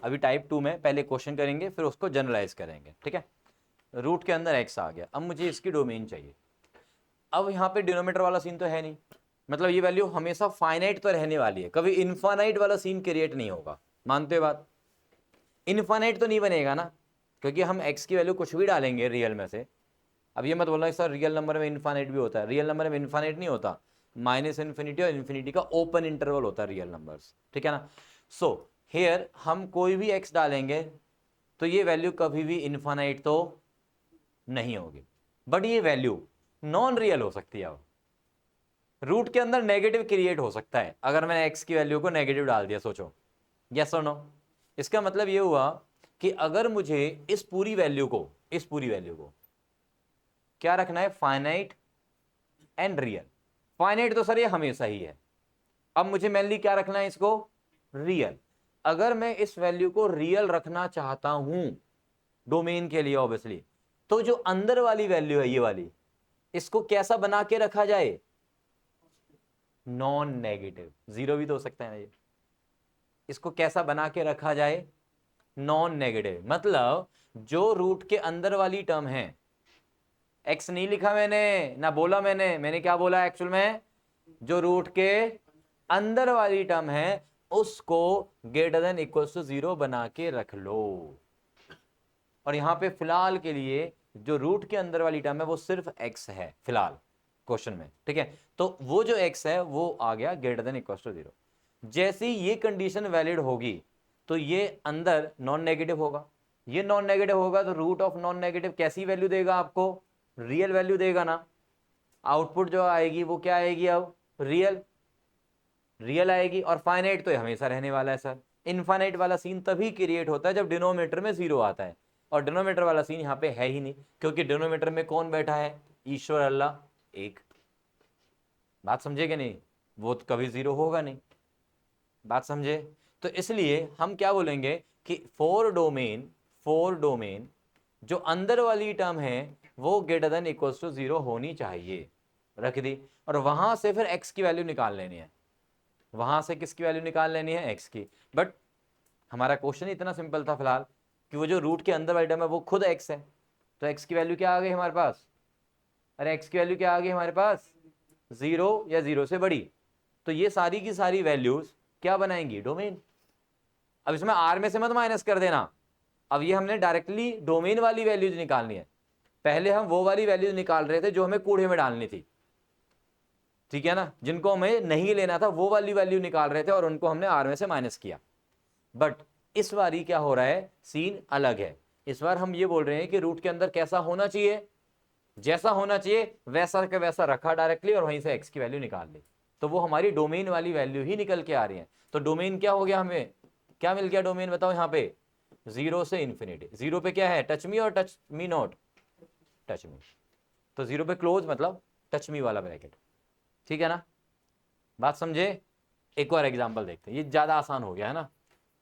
अभी टाइप 2 में पहले क्वेश्चन करेंगे फिर उसको जनरलाइज करेंगे। ठीक है, रूट के अंदर x आ गया, अब मुझे इसकी डोमेन चाहिए। अब यहाँ पे डिनोमीटर वाला सीन तो है नहीं, मतलब ये वैल्यू हमेशा फाइनाइट तो रहने वाली है, कभी इनफाइनाइट वाला सीन क्रिएट नहीं होगा। मानते हो बात? इनफाइनाइट तो नहीं बनेगा ना, क्योंकि हम x की वैल्यू कुछ भी डालेंगे रियल में से। अब ये मत बोलना सर रियल नंबर में इनफाइनाइट भी होता है, रियल नंबर में इनफाइनाइट नहीं होता, -∞ और इन्फिनिटी का ओपन इंटरवल होता है रियल नंबर्स। ठीक है ना। सो हेयर हम कोई भी x डालेंगे तो ये वैल्यू कभी भी इनफाइनाइट तो नहीं होगी, बट ये वैल्यू नॉन रियल हो सकती है। अब रूट के अंदर नेगेटिव क्रिएट हो सकता है अगर मैंने x की वैल्यू को नेगेटिव डाल दिया, सोचो यस और नो। इसका मतलब ये हुआ कि अगर मुझे इस पूरी वैल्यू को क्या रखना है, फाइनाइट एंड रियल। फाइनाइट तो सर ये हमेशा ही है, अब मुझे मेनली क्या रखना है, इसको रियल। अगर मैं इस वैल्यू को रियल रखना चाहता हूं डोमेन के लिए ऑब्वियसली, तो जो अंदर वाली वैल्यू है ये वाली, इसको कैसा बना के रखा जाए, नॉन नेगेटिव। जीरो भी तो हो सकता है ना ये, इसको कैसा बना के रखा जाए, नॉन नेगेटिव। मतलब जो रूट के अंदर वाली टर्म है, एक्स नहीं लिखा मैंने ना बोला मैंने क्या बोला एक्चुअल में, जो रूट के अंदर वाली टर्म है उसको ग्रेटर देन इक्वल टू 0 बना के रख लो। और यहां पे फिलहाल के लिए जो रूट के अंदर वाली टर्म है वो सिर्फ x है फिलहाल क्वेश्चन में, ठीक है। तो वो जो x है वो आ गया ग्रेटर देन इक्वल टू 0। जैसे ये कंडीशन वैलिड होगी तो ये अंदर नॉन नेगेटिव होगा, ये नॉन नेगेटिव होगा तो रूट ऑफ नॉन नेगेटिव कैसी वैल्यू देगा आपको, रियल वैल्यू देगा ना। आउटपुट जो आएगी वो क्या आएगी, अब रियल आएगी। और फाइनाइट तो हमेशा रहने वाला है सर। इनफाइनाइट वाला सीन तभी क्रिएट होता है जब डिनोमिनेटर में 0 आता है, और डिनोमिनेटर वाला सीन यहाँ पे है ही नहीं, क्योंकि डिनोमिनेटर में कौन बैठा है, ईश्वर अल्लाह एक। बात समझे कि नहीं, वो तो कभी 0 होगा नहीं, बात समझे। तो इसलिए हम क्या बोलेंगे कि फोर डोमेन जो अंदर वाली टर्म है वो ग्रेटर देन इक्वल टू 0 होनी चाहिए, रख दी। और वहां से फिर x की वैल्यू निकाल लेनी है, वहां से किसकी वैल्यू निकाल लेनी है, x की। बट हमारा क्वेश्चन इतना सिंपल था फिलहाल कि वो जो रूट के अंदर वाली टर्म है वो खुद x है, तो x की वैल्यू क्या आ गई हमारे पास, अरे x की वैल्यू क्या आ गई हमारे पास, 0 या 0 से बड़ी। तो ये सारी की सारी वैल्यूज क्या बनाएंगी, डोमेन। अब इसमें r में से मत माइनस कर देना, अब ये हमने डायरेक्टली डोमेन वाली वैल्यूज निकालनी है। पहले हम वो वाली वैल्यूज निकाल रहे थे जो हमें कूड़े में डालनी थी, ठीक है ना, जिनको हमें नहीं लेना था वो वाली वैल्यू निकाल रहे थे और उनको हमने r में से माइनस किया। बट इस बारी क्या हो रहा है, सीन अलग है। इस बार हम ये बोल रहे हैं कि रूट के अंदर कैसा होना चाहिए, जैसा होना चाहिए वैसा का वैसा रखा डायरेक्टली और वहीं से x की वैल्यू निकाल ली, तो वो हमारी डोमेन वाली वैल्यू ही निकल के आ रही है। तो डोमेन क्या हो गया, हमें क्या मिल गया डोमेन, बताओ यहाँ पे 0 से इन्फिनिटी। 0 पे क्या है, टच मी और touch me not, touch me. तो 0 पे क्लोज मतलब टच मी वाला ब्रैकेट, ठीक है ना, बात समझे। एक और एग्जांपल देखते हैं, ये ज्यादा आसान हो गया है ना।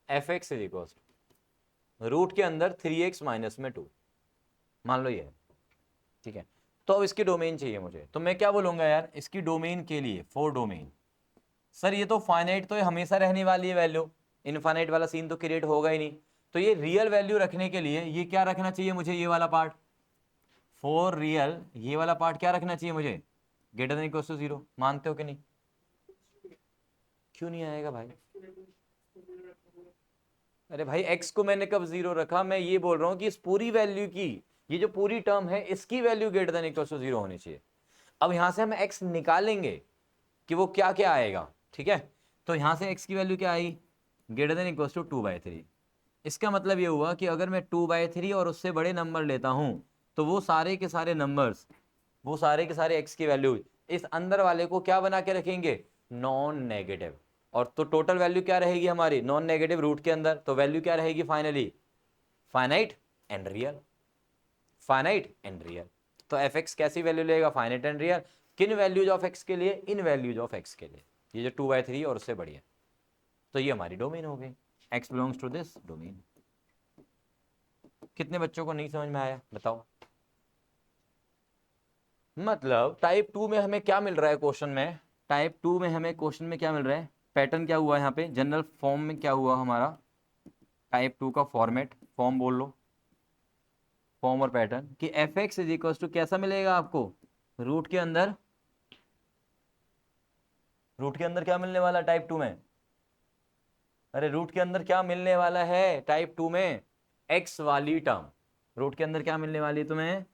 F x is equal root के अंदर 3x माइनस में 2, मान लो ये है, ठीक है। तो अब इसकी डोमेन चाहिए मुझे, तो मैं क्या बोलूंगा यार इसकी डोमेन के लिए, फोर डोमेन। सर ये तो फाइनाइट तो ये हमेशा रहने वाली है वैल्यू, इनफाइनाइट वाला सीन तो क्रिएट होगा ही नहीं। तो ये रियल वैल्यू रखने के लिए ये क्या रखना चाहिए मुझे, ये वाला पार्ट, फोर रियल, ये वाला पार्ट क्या रखना चाहिए मुझे, ग्रेटर देन इक्वल टू 0। मानते हो कि नहीं, क्यों नहीं आएगा भाई, अरे भाई x को मैंने कब 0 रखा, मैं ये बोल रहा हूं कि इस पूरी वैल्यू की, ये जो पूरी टर्म है इसकी value greater than equal to 0 होनी चाहिए। अब यहां से हम x निकालेंगे कि वो क्या क्या आएगा, ठीक है। तो यहां से x की वैल्यू क्या आई, ग्रेटर देन इक्वल टू 2/3। इसका मतलब ये हुआ कि अगर मैं 2/3 और उससे बड़े नंबर लेता हूं तो वो सारे के सारे नंबर्स, वो सारे के सारे x की वैल्यू इस अंदर वाले को क्या बना के रखेंगे, नॉन नेगेटिव। और तो टोटल वैल्यू क्या रहेगी हमारी, नॉन नेगेटिव रूट के अंदर, तो वैल्यू क्या रहेगी finally, finite and real, finite and real. तो एफ एक्स कैसी वैल्यू लेगा, फाइनाइट एंड रियल। किन वैल्यूज ऑफ एक्स के लिए, इन वैल्यूज ऑफ एक्स के लिए, ये जो 2/3 और उससे बड़ी है। तो ये हमारी डोमेन हो गई, x belongs to this domain. कितने बच्चों को नहीं समझ में आया बताओ। मतलब टाइप 2 में हमें क्या मिल रहा है क्वेश्चन में, टाइप 2 में हमें क्वेश्चन में क्या मिल रहा है, पैटर्न क्या हुआ यहाँ पे, जनरल फॉर्म में क्या हुआ हमारा, टाइप 2 का फॉर्मेट, फॉर्म बोल लो, फॉर्म और पैटर्न कि f x is equal to कैसा मिलेगा आपको, रूट के अंदर, रूट के अंदर क्या मिलने वाला टाइप 2 में, अरे रूट के अंदर क्या मिलने वाला है टाइप 2 में, एक्स वाली टर्म। रूट के अंदर क्या मिलने वाली है तुम्हें,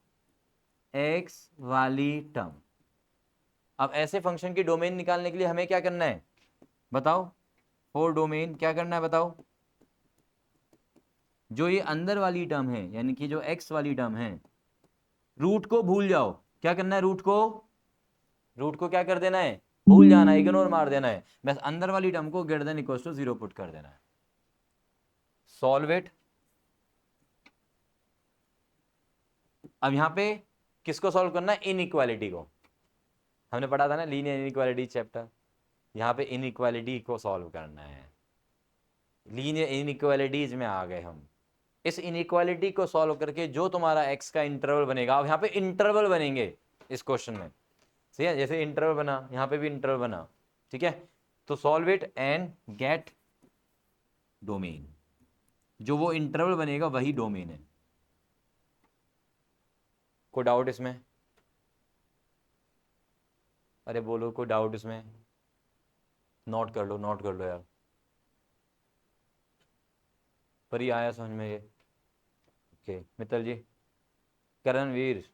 एक्स वाली टर्म। अब ऐसे फंक्शन की डोमेन निकालने के लिए हमें क्या करना है बताओ, फोर डोमेन क्या करना है बताओ। जो ये अंदर वाली टर्म है यानी कि जो एक्स वाली टर्म है, रूट को भूल जाओ, क्या करना है, रूट को क्या कर देना है, भूल जाना, इग्नोर मार देना है, बस अंदर वाली टर्म को greater than equals to 0 put कर देना है। Solve it. अब यहाँ पे किसको सॉल्व करना है? इनइक्वालिटी को। हमने पढ़ा था ना लीनियर इनइक्वालिटी चैप्टर, यहाँ पे इनइक्वालिटी को सॉल्व करना है। लीनियर इनइक्वालिटीज में आ गए हम। इस इनइक्वालिटी को सॉल्व करके जो तुम्हारा एक्स का इंटरवल बनेगा, अब यहाँ पे इंटरवल बनेंगे इस क्वेश्चन में, सही है, जैसे इंटरवल बना यहाँ पे भी इंटरवल बना, ठीक है। तो solve it and get domain. जो वो इंटरवल बनेगा वही डोमेन है। कोई डाउट इसमें? अरे बोलो कोई डाउट इसमें? नोट कर लो, नोट कर लो यार। पर ये आया समझ में ये? ओके मित्तल जी, करणवीर,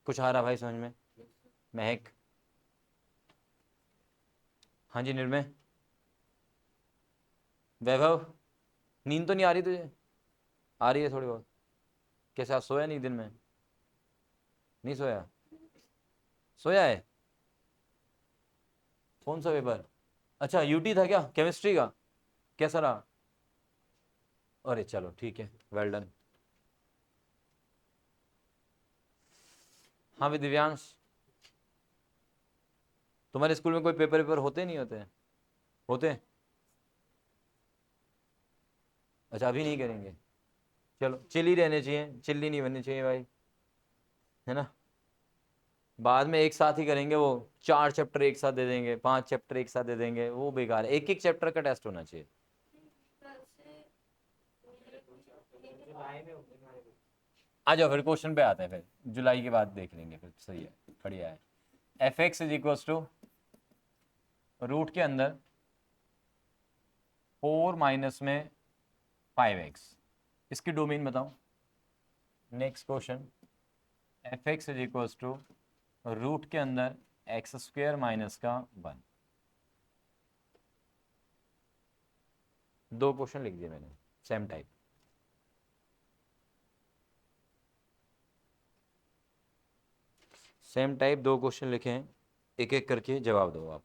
कुछ आ रहा भाई समझ में? महक, हाँ जी निर्मय, वैभव, नींद तो नहीं आ रही तुझे? आ रही है थोड़ी बहुत। कैसे आज सोया नहीं दिन में? नहीं सोया? सोया है? कौन सा पेपर? अच्छा यूटी था क्या, केमिस्ट्री का? कैसा रहा? अरे चलो ठीक है, वेल डन। हाँ भी दिव्यांश, तुम्हारे स्कूल में कोई पेपर पेपर होते नहीं होते? होते? अच्छा अभी नहीं करेंगे, चलो चिल ही रहने चाहिए, चिल्ली नहीं बननी चाहिए भाई, है ना। बाद में एक साथ ही करेंगे, वो 4 चैप्टर एक साथ दे देंगे, 5 चैप्टर एक साथ दे देंगे, वो बेकार है। एक एक चैप्टर का टेस्ट होना चाहिए। आ जाओ फिर क्वेश्चन पे आते हैं, फिर जुलाई के बाद देख लेंगे फिर, सही है, बढ़िया है। F x is equal to root के अंदर 4 माइनस में 5x, इसकी डोमेन बताओ। Next question, f x is equal to root के अंदर एक्स स्क्वेयर माइनस का 1। 2 क्वेश्चन लिख दिए मैंने same type. Same type 2 question लिखे हैं, एक एक करके जवाब दो आप।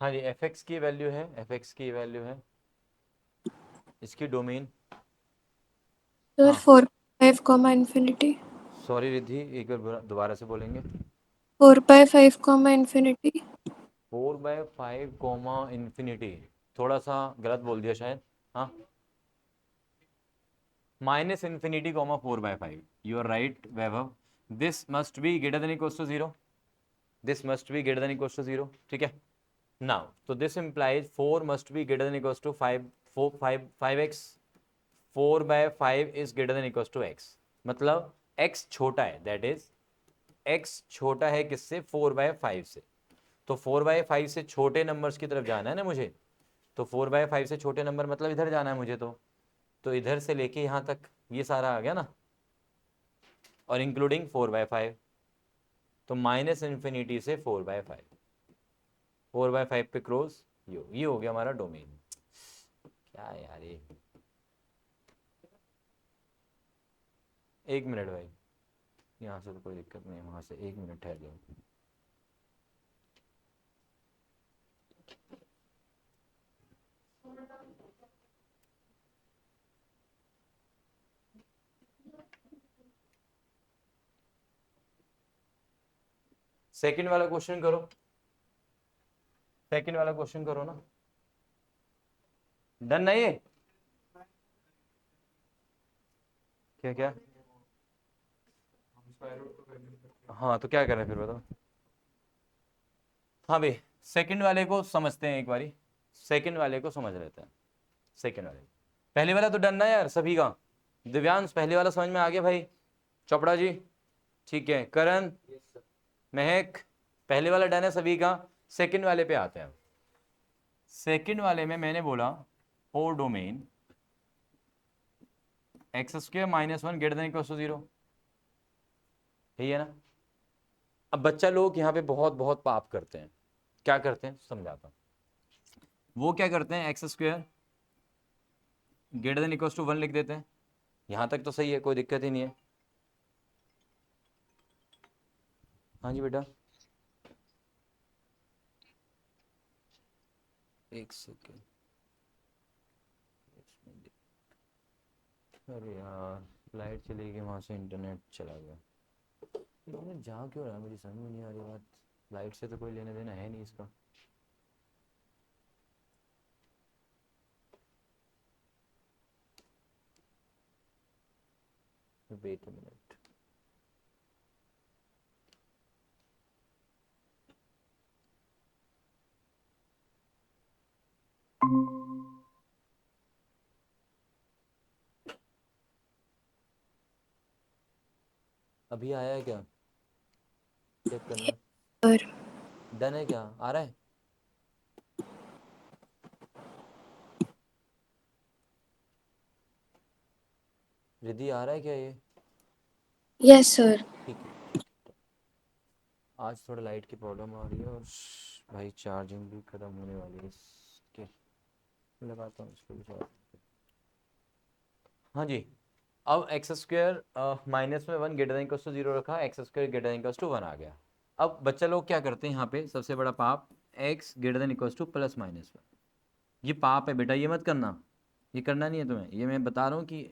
हाँ जी, एफ एक्स की वैल्यू है, एफ एक्स की वैल्यू है, इसकी डोमेन। सर हाँ 4/5 सॉरी रिद्धि, एक बार दोबारा से बोलेंगे? 4/5 4/5 कोमा इन्फिनिटी, थोड़ा सा गलत बोल दिया शायद। हाँ minus infinity comma 4/5, you are right Vaibhav. This must be greater than equals to 0, this must be greater than equals to 0, ठीक है। नाउ तो this implies 4 must be greater than equals to 5x। 4/5 is greater than equals to x, मतलब x छोटा है, that is x छोटा है किससे? 4/5 से। तो 4/5 से छोटे नंबर्स की तरफ जाना है ना मुझे, तो 4/5 से छोटे नंबर मतलब इधर जाना है मुझे, तो इधर से लेके यहाँ तक ये सारा आ गया ना, और इंक्लूडिंग 4/5, तो माइनस इन्फिनिटी से 4/5, 4/5 पे क्रॉस, ये हो गया हमारा डोमेन। क्या यार ये, एक मिनट भाई, यहाँ से तो कोई दिक्कत नहीं है, वहाँ से 1 मिनट ठहर जाओ। सेकंड वाला क्वेश्चन करो, सेकंड वाला क्वेश्चन करो ना। डन नहीं है? क्या क्या? हाँ तो क्या करें फिर बताओ। हाँ भाई सेकंड वाले को समझते हैं, एक बारी सेकंड वाले को समझ लेते हैं। सेकंड वाले, पहले वाला तो डन ना यार सभी का। दिव्यांश पहले वाला समझ में आ गया भाई? चोपड़ा जी ठीक है, करण, महक, पहले वाला डन है सभी का। सेकंड वाले पे आते हैं। सेकंड वाले में मैंने बोला ओ domain x square minus one greater than equal to 0, यही है ना। अब बच्चा लोग यहाँ पे बहुत बहुत पाप करते हैं। क्या करते हैं समझाता हूँ। वो क्या करते हैं, x square greater than equal to 1 लिख देते हैं। यहाँ तक तो सही है, कोई दिक्कत ही नहीं है। हाँ जी बेटा, एक सेकेंड। अरे यार लाइट चली गई, वहाँ से इंटरनेट चला गया। इंटरनेट जा क्यों रहा है, मुझे समझ में नहीं आ रही बात। लाइट से तो कोई लेना देना है नहीं इसका। Wait a minute. अभी आया है क्या, चेक करना। सर डन है क्या, आ रहा है? रिद्धि आ रहा है क्या ये? Yes sir. ठीक है ठीक है। आज थोड़ा लाइट की प्रॉब्लम आ रही है और भाई चार्जिंग भी खत्म होने वाली है इसके। लगाता हूँ इसको भी थोड़ा। हाँ जी, अब एक्स स्क्वायर माइनस में 1 ग्रेटर देन इक्वल टू 0 रखा, x square greater than equal to 1 आ गया। अब बच्चा लोग क्या करते हैं यहाँ पे, सबसे बड़ा पाप, x greater than equal two plus minus 1। ये पाप है बेटा, ये मत करना, ये करना नहीं है तुम्हें, ये मैं बता रहा हूँ कि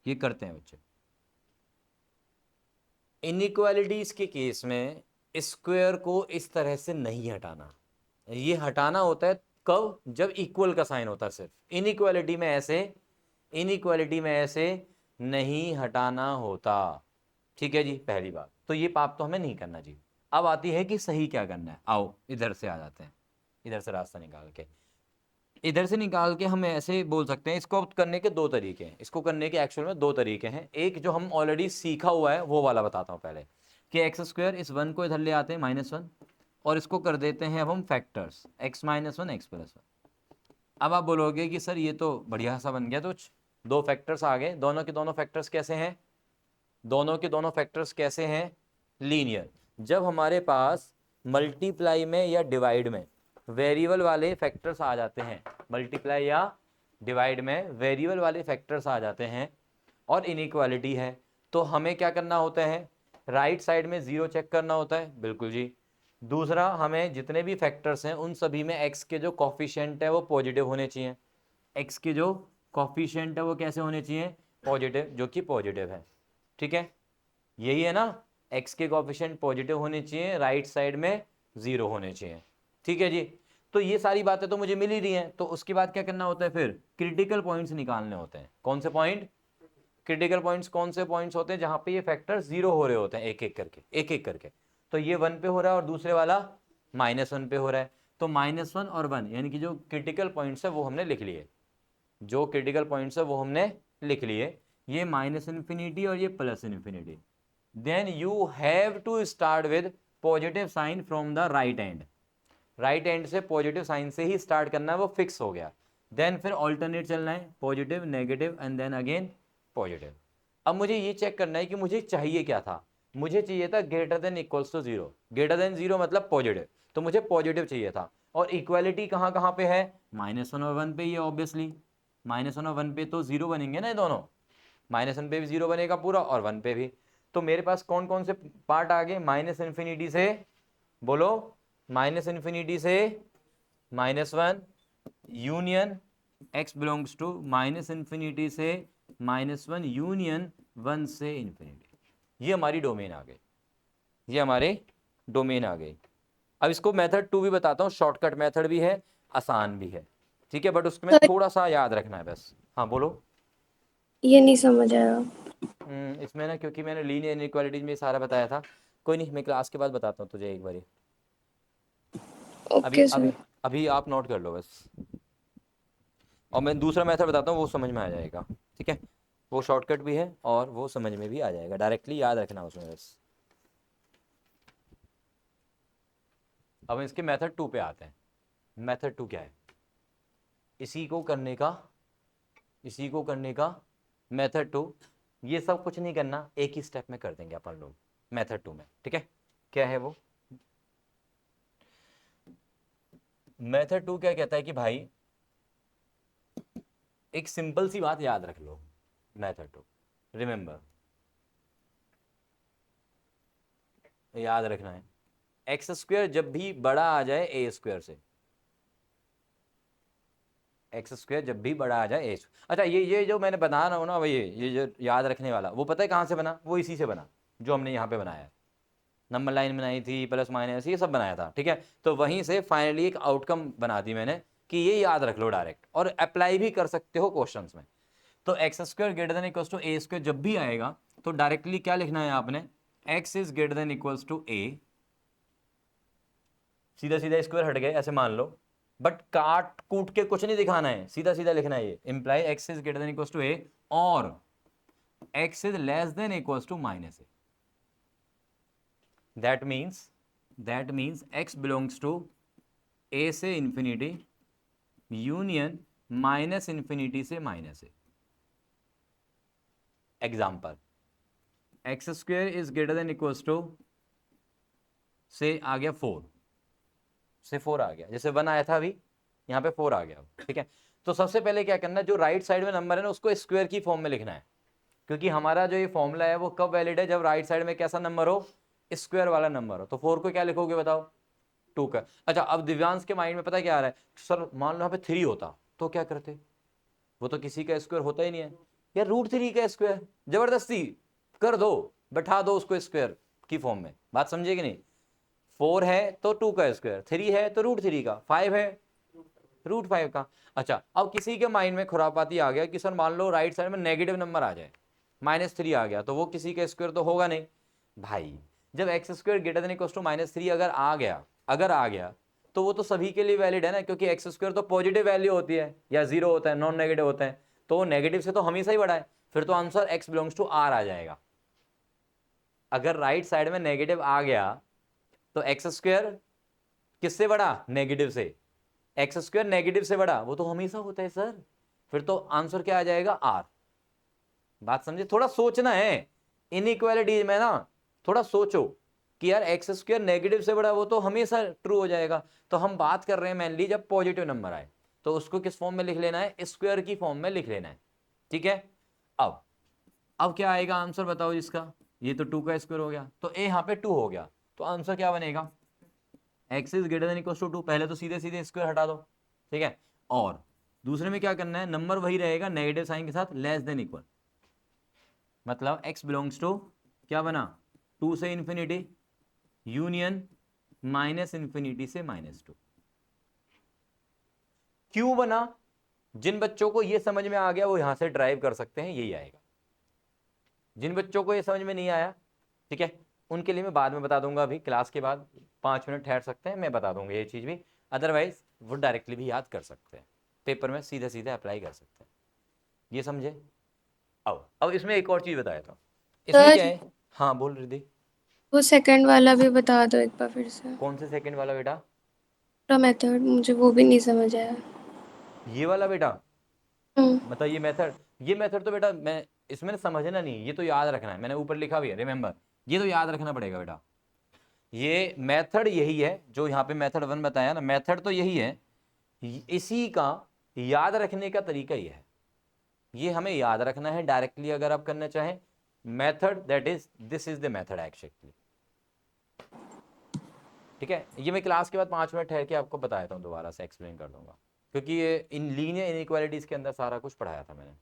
ये करते हैं बच्चे। इनइक्वालिटीज के केस में स्क्वायर को इस तरह से नहीं हटाना। ये हटाना होता है कब, जब इक्वल का साइन होता है सिर्फ। इनइक्वालिटी में ऐसे, इनइक्वालिटी में ऐसे नहीं हटाना होता। ठीक है जी, पहली बात तो ये पाप तो हमें नहीं करना जी। अब आती है कि सही क्या करना है। आओ इधर से आ जाते हैं, इधर से रास्ता निकाल के, इधर से निकाल के हम ऐसे बोल सकते हैं। इसको करने के दो तरीके हैं, इसको करने के एक्चुअल में दो तरीके हैं। एक जो हम ऑलरेडी सीखा हुआ है वो वाला बताता हूँ पहले, कि एक्स स्क्वायर इस 1 को इधर ले आते हैं -1, और इसको कर देते हैं अब हम फैक्टर्स x माइनस 1 x+1। अब आप बोलोगे कि सर ये तो बढ़िया सा बन गया, तो दो फैक्टर्स आ गए। दोनों के दोनों फैक्टर्स कैसे हैं, दोनों के दोनों फैक्टर्स कैसे हैं, लीनियर। जब हमारे पास मल्टीप्लाई में या डिवाइड में वेरिएबल वाले फैक्टर्स आ जाते हैं, मल्टीप्लाई या डिवाइड में वेरिएबल वाले फैक्टर्स आ जाते हैं और इनइक्वालिटी है, तो हमें क्या करना होता है, राइट साइड में 0 चेक करना होता है। बिल्कुल जी। दूसरा, हमें जितने भी फैक्टर्स हैं उन सभी में x के जो कॉफिशिएंट है वो पॉजिटिव होने चाहिए। x के जो कॉफिशिएंट है वो कैसे होने चाहिए, पॉजिटिव, जो कि पॉजिटिव है। ठीक है, यही है ना, x के कॉफिशिएंट पॉजिटिव होने चाहिए, राइट साइड में 0 होने चाहिए। ठीक है जी, तो ये सारी बातें तो मुझे मिल ही रही हैं। तो उसके बाद क्या करना होता है, फिर क्रिटिकल पॉइंट्स निकालने होते हैं। कौन से पॉइंट, क्रिटिकल पॉइंट्स कौन से पॉइंट्स होते हैं, जहां पे ये फैक्टर 0 हो रहे होते हैं, एक एक करके, एक एक करके। तो ये 1 पे हो रहा है और दूसरे वाला -1 पे हो रहा है। तो -1 और 1 यानी कि जो क्रिटिकल पॉइंट्स है वो हमने लिख लिए, जो क्रिटिकल पॉइंट्स है वो हमने लिख लिए, ये -∞ और ये +∞। Then you have to start with positive sign from the right end. Right end से पॉजिटिव साइन से ही स्टार्ट करना है, वो फिक्स हो गया। देन फिर ऑल्टरनेट चलना है, positive negative and then again positive. अब मुझे ये चेक करना है कि मुझे चाहिए क्या था, मुझे चाहिए था greater than equals to 0। Greater than 0 मतलब पॉजिटिव, तो मुझे पॉजिटिव चाहिए था। और इक्वालिटी कहाँ कहाँ पे है, -1 और 1 पे ही है ऑब्वियसली। -1 और 1 पे तो 0 बनेंगे ना ये दोनों, -1 पे भी 0 बनेगा पूरा और 1 पे भी। तो मेरे पास कौन कौन से पार्ट आ गए, -∞ से, बोलो, -∞ से -1 यूनियन x बिलोंग्स टू -∞ से -1 यूनियन 1 से इन्फिनिटी। ये हमारी डोमेन आ गई, ये हमारे डोमेन आ गई। अब इसको मेथड 2 भी बताता हूँ, शॉर्टकट मेथड भी है, आसान भी है। ठीक है, बट उसमें सर थोड़ा सा याद रखना है बस। हाँ बोलो। ये नहीं समझ आया। इसमें ना, क्योंकि मैंने लीनियर इनइक्वालिटीज में सारा बताया था। कोई नहीं, मैं क्लास के बाद बताता हूँ तुझे एक बारी। अभी ओके अभी सर। अभी आप नोट कर लो बस, और मैं दूसरा मेथड बताता हूँ, वो समझ में आ जाएगा, ठीक है। वो शॉर्टकट भी है और वो समझ में भी आ जाएगा, डायरेक्टली याद रखना उसमें बस। अब हम इसके मेथड 2 पे आते हैं। मेथड 2 क्या है? इसी को करने का, इसी को करने का मेथड 2। ये सब कुछ नहीं करना, एक ही स्टेप में कर देंगे अपन लोग मेथड 2 में, ठीक है। क्या है वो मेथड 2? क्या कहता है कि भाई एक सिंपल सी बात याद रख लो। मेथड 2, रिमेंबर, याद रखना है, एक्स स्क्वायर जब भी बड़ा आ जाए ए स्क्वायर से, एक्स स्क्वायर जब भी बड़ा आ जाए ए। अच्छा, ये जो मैंने बना रहा हूँ ना भाई, ये जो याद रखने वाला, वो पता है कहाँ से बना? वो इसी से बना जो हमने यहाँ पे बनाया है, नंबर लाइन बनाई थी, प्लस माइनस ये सब बनाया था, ठीक है। तो वहीं से फाइनली एक आउटकम बना दी मैंने कि ये याद रख लो डायरेक्ट, और अप्लाई भी कर सकते हो क्वेश्चंस में। तो x square greater than equals to A square जब भी आएगा तो डायरेक्टली क्या लिखना है आपने? X is greater than equals to a, सीधा सीधा स्क्वायर हट गए ऐसे मान लो, बट काट कूट के कुछ नहीं दिखाना है, सीधा सीधा लिखना है ये imply x is greater than equals to a और x is less than equals to minus a. That means x belongs to a से इंफिनिटी यूनियन माइनस इंफिनिटी से minus a. Example, x square is greater than equals to से आ गया 4, से 4 आ गया, जैसे 1 आया था अभी, यहाँ पे 4 आ गया, ठीक है। तो सबसे पहले क्या करना है, जो राइट साइड में नंबर है ना उसको स्क्वायर की फॉर्म में लिखना है, क्योंकि हमारा जो ये फॉर्मूला है वो कब वैलिड है? जब राइट साइड में कैसा नंबर हो? स्क्वायर वाला नंबर हो। तो 4 को क्या लिखोगे बताओ? 2 का। अच्छा, अब दिव्यांश के माइंड में पता क्या आ रहा है? सर मान लो यहाँ पे 3 होता तो क्या करते? वो तो किसी का स्क्वायर होता ही नहीं है यार, √3 का स्क्वायर जबरदस्ती कर दो, बैठा दो उसको स्क्वायर की फॉर्म में। बात समझे कि नहीं? 4 है तो 2 का स्क्वायर, 3 है तो √3 का, 5 है √5 का। अच्छा, अब किसी के माइंड में खुरापाती आ गया कि सर मान लो राइट साइड में नेगेटिव नंबर आ जाए, -3 आ गया, तो वो किसी का स्क्वायर तो होगा नहीं भाई। जब x square greater than equals to -3 अगर आ गया तो वो तो सभी के लिए वैलिड है ना, क्योंकि एक्स स्क्वायर तो पॉजिटिव वैल्यू होती है या 0 होता है, नॉन नेगेटिव होता है, तो वो नेगेटिव से तो हमेशा ही बड़ा है। फिर तो answer x belongs to R आ जाएगा। अगर राइट साइड में नेगेटिव आ गया तो एक्स स्क्वायर किससे बड़ा? नेगेटिव से। एक्स स्क्वायर नेगेटिव से बड़ा, वो तो हमेशा होता है सर, फिर तो आंसर क्या आ जाएगा? आर। बात समझे? थोड़ा सोचना है इनइक्वालिटीज में ना, थोड़ा सोचो कि यार एक्स स्क्वायर नेगेटिव से बड़ा, वो तो हमेशा ट्रू हो जाएगा। तो हम बात कर रहे हैं मेनली जब पॉजिटिव नंबर आए, तो उसको किस फॉर्म में लिख लेना है? स्क्वायर की फॉर्म में लिख लेना है, ठीक है। अब क्या आएगा आंसर बताओ इसका? ये तो 2 का स्क्वायर हो गया, तो ए यहाँ पे 2 हो गया, तो आंसर क्या बनेगा? X is greater than equal to 2। पहले तो सीधे सीधे स्क्वायर हटा दो, ठीक है। और दूसरे में क्या करना है? नंबर वही रहेगा नेगेटिव साइन के साथ, लेस देन इक्वल, मतलब एक्स बिलोंग्स टू क्या बना? 2 से इंफिनिटी यूनियन माइनस इंफिनिटी से -2। क्यों बना? जिन बच्चों को ये समझ में आ गया वो यहां से ड्राइव कर सकते हैं, यही आएगा। जिन बच्चों को ये समझ में नहीं आया, ठीक है, उनके लिए मैं बाद में बता दूंगा, अभी क्लास के बाद 5 मिनट ठहर सकते हैं, मैं बता दूंगा ये चीज़ भी। अदरवाइज वो डायरेक्टली भी याद कर सकते हैं, पेपर में सीधे सीधे अप्लाई कर सकते हैं, ये समझे? अब इसमें एक और चीज़ बताया था, इसमें क्या सर है? हाँ बोल रिद्धि। वो सेकंड वाला भी बता दो एक बार फिर से। कौन से सेकंड वाला बेटा? पूरा मेथड मुझे वो भी नहीं समझ आया। ये वाला बेटा, हम्म। मतलब ये मेथड तो बेटा मैं इसमें समझना नहीं, ये तो याद रखना है, मैंने ऊपर लिखा भी है रिमेंबर, ये तो याद रखना पड़ेगा बेटा। ये मेथड यही है जो यहाँ पे मेथड 1 बताया ना, मेथड तो यही है, इसी का याद रखने का तरीका ही है, ये हमें याद रखना है डायरेक्टली अगर आप करना चाहें। Method that is this is the method actually, ठीक है। ये मैं क्लास के बाद 5 मिनट ठहर के आपको बता देता हूँ, दोबारा से एक्सप्लेन कर दूंगा, क्योंकि ये इन लीनियर इनइक्वालिटीज के अंदर सारा कुछ पढ़ाया था मैंने,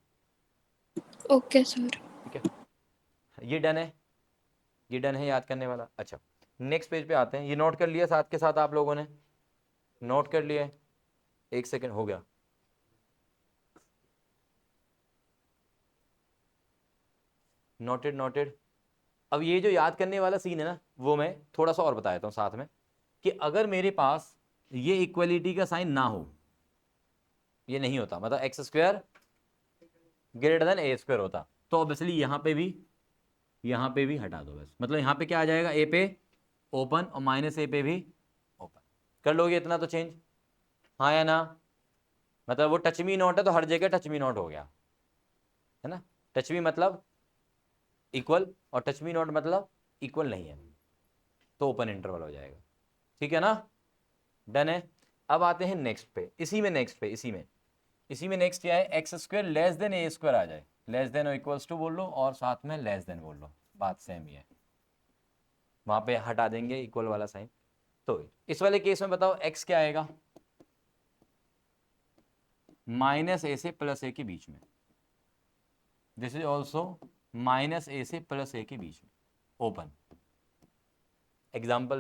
ओके सर। ठीक है। ये डन है, ये डन है याद करने वाला। अच्छा, नेक्स्ट पेज पे आते हैं। ये नोट कर लिया साथ के साथ आप लोगों ने? नोट कर लिया? एक सेकंड हो गया, नोटेड नोटेड। अब ये जो याद करने वाला सीन है ना, वो मैं थोड़ा सा और बता देता हूँ साथ में, कि अगर मेरे पास ये इक्वलिटी का साइन ना हो, ये नहीं होता, मतलब एक्स स्क्वायर ग्रेटर देन ए स्क्वायर होता, तो ऑब्वियसली यहाँ पे भी हटा दो बस, मतलब यहाँ पे क्या आ जाएगा, ए पे ओपन और माइनस ए पे भी ओपन। कर लोगे इतना तो चेंज, हाँ या ना? मतलब वो टच मी नॉट है तो हर जगह टच मी नॉट हो गया है ना, टच मी मतलब इक्वल और टच मी नॉट मतलब इक्वल नहीं है, तो ओपन इंटरवल हो जाएगा, ठीक है ना, डन है। अब आते हैं नेक्स्ट पे, इसी में नेक्स्ट क्या है, एक्स स्क्वायर लेस देन ए स्क्वायर आ जाए, लेस देन और इक्वल्स टू बोल लो और साथ में लेस देन बोल लो, बात सेम ही है, वहां पे हटा देंगे इक्वल वाला साइन। तो इस वाले केस में बताओ एक्स क्या आएगा, माइनस ए से प्लस ए के बीच में, this is also minus A से प्लस ए के बीच में ओपन। एग्जाम्पल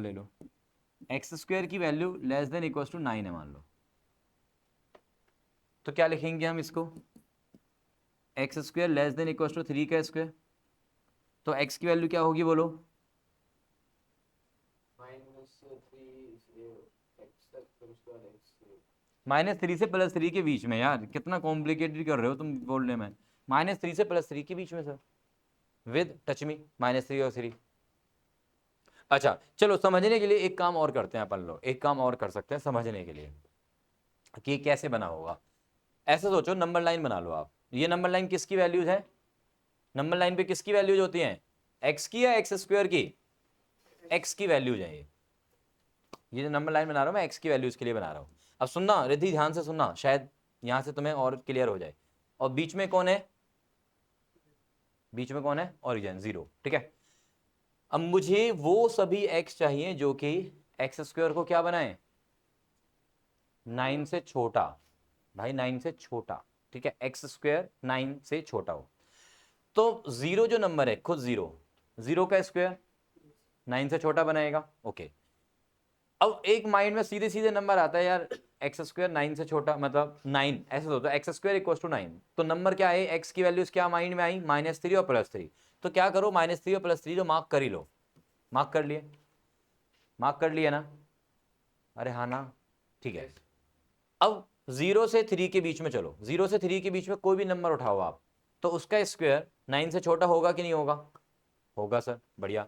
ले लो, एक्स स्क्वायर की value less than equal to 9 है मान लो, तो क्या लिखेंगे हम इसको, x square less than equal to 3 का स्क्वायर, तो एक्स की वैल्यू क्या होगी बोलो, -3 से +3 के बीच में, यार कितना कॉम्प्लिकेटेड कर रहे हो तुम बोलने में, -3 से +3 के बीच में सर, विद टच मी -3 और 3। अच्छा चलो समझने के लिए एक काम और करते हैं अपन लोग, एक काम और कर सकते हैं समझने के लिए कि कैसे बना होगा। ऐसे सोचो, नंबर लाइन बना लो आप, ये नंबर लाइन किसकी वैल्यूज है, नंबर लाइन पे किसकी वैल्यूज होती हैं, एक्स की या एक्स स्क्वायर की, एक्स की वैल्यूज है ये जो नंबर लाइन बना रहा हूं मैं एक्स की वैल्यूज के लिए बना रहा हूं। अब सुनना रिद्धि, ध्यान से सुनना, शायद यहां से तुम्हें और क्लियर हो जाए। और बीच में कौन है, ओरिजिन 0, ठीक है। अब मुझे वो सभी एक्स चाहिए जो कि एक्स स्क्वायर को क्या बनाए, 9 से छोटा, भाई 9 से छोटा, ठीक है, एक्स स्क्वायर 9 से छोटा हो। तो 0 जो नंबर है खुद 0 का स्क्वायर 9 से छोटा बनाएगा, ओके। अब एक माइंड में सीधे सीधे नंबर आता है यार, एक्स स्क्वायर 9 से छोटा मतलब 9, ऐसे सोचो एक्स स्क्वायर इक्वल टू 9, तो नंबर क्या है, एक्स की वैल्यूज क्या माइंड में आई, -3 और +3, तो क्या करो -3 और +3 जो मार्क कर ही लो, मार्क कर लिए ना, अरे हाँ ना, ठीक है। अब 0 से 3 के बीच में चलो, 0 से 3 के बीच में कोई भी नंबर उठाओ आप, तो उसका स्क्वायर 9 से छोटा होगा कि नहीं होगा सर, बढ़िया।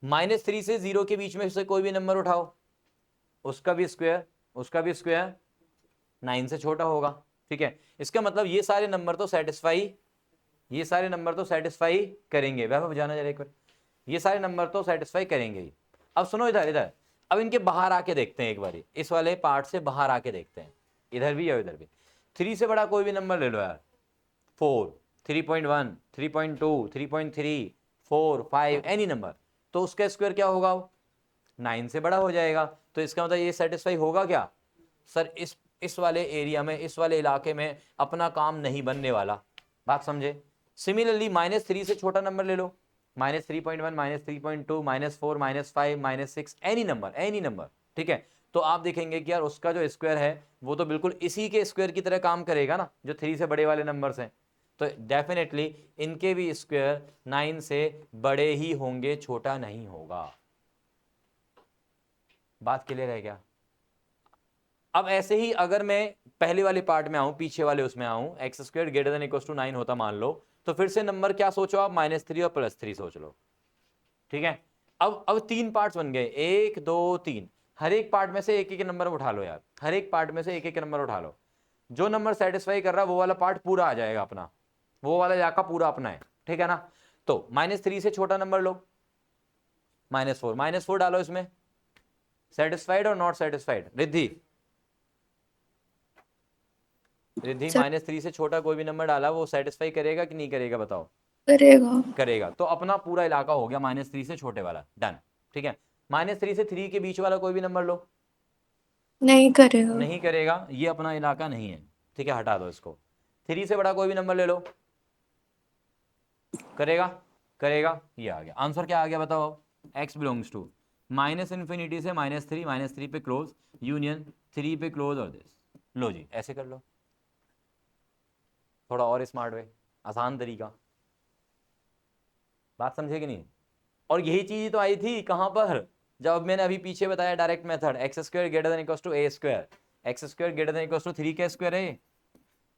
-3 से 0 के बीच में से कोई भी नंबर उठाओ, उसका भी स्क्वायर 9 से छोटा होगा, ठीक है। इसका मतलब ये सारे नंबर तो सेटिस्फाई करेंगे, वह जाना जरा एक बार, ये सारे नंबर तो सेटिस्फाई करेंगे ही। अब सुनो इधर, अब इनके बाहर आके देखते हैं एक बार, इस वाले पार्ट से बाहर आके देखते हैं, इधर भी या इधर भी। 3 से बड़ा कोई भी नंबर ले लो यार, 4, 3.1, 3.2, 3.3, 4, 5, एनी नंबर, तो उसका स्क्वायर क्या होगा, 9 से बड़ा हो जाएगा। तो इसका मतलब ये सेटिस्फाई होगा क्या सर, इस वाले एरिया में, इस वाले इलाके में अपना काम नहीं बनने वाला, बात समझे। सिमिलरली -3 से छोटा नंबर ले लो, -3.1, -3.2, -4, -5, -6, एनी नंबर, ठीक है। तो आप देखेंगे कि यार उसका जो स्क्वायर है वो तो बिल्कुल इसी के स्क्वायर की तरह काम करेगा ना, जो 3 से बड़े वाले नंबर्स हैं, तो डेफिनेटली इनके भी स्क्वायर 9 से बड़े ही होंगे, छोटा नहीं होगा। बात क्लियर है क्या। अब ऐसे ही अगर मैं पहले वाले पार्ट में आऊं, पीछे वाले उसमें आऊं, x square greater than equal to 9 होता मान लो, तो फिर से नंबर क्या सोचो आप, -3 और +3 सोच लो, ठीक है। अब 3 पार्ट्स बन गए, 1 2 3, हर एक पार्ट में से एक एक नंबर उठा लो यार, हर एक पार्ट में से एक एक नंबर उठा लो, जो नंबर सेटिस्फाई कर रहा है वो वाला पार्ट पूरा आ जाएगा अपना, वो वाला इलाका पूरा अपना है, ठीक है ना। तो -3 से छोटा नंबर लो, -4 डालो इसमें, सेटिस्फाइड और नॉट सेटिस्फाइड, रिद्धि सर -3 से छोटा कोई भी नंबर डाला वो सेटिस्फाई करेगा कि नहीं करेगा बताओ, करेगा। तो अपना पूरा इलाका हो गया -3 से छोटे वाला, डन, ठीक है। -3 से 3 के बीच वाला कोई भी नंबर लो, नहीं करेगा। नहीं करेगा, ये अपना इलाका नहीं है, ठीक है, हटा दो इसको। 3 से बड़ा कोई भी नंबर ले लो, करेगा, ये आ गया आंसर, क्या आ गया बताओ, x बिलोंग्स टू -∞ से -3 पे क्लोज, यूनियन 3 पे क्लोज और दिस, लो जी ऐसे कर लो, थोड़ा और स्मार्ट वे, आसान तरीका, बात समझे कि नहीं। और यही चीज तो आई थी कहां पर, जब मैंने अभी पीछे बताया direct method, x square greater than equal to A square, x square greater than equal to 3 square है,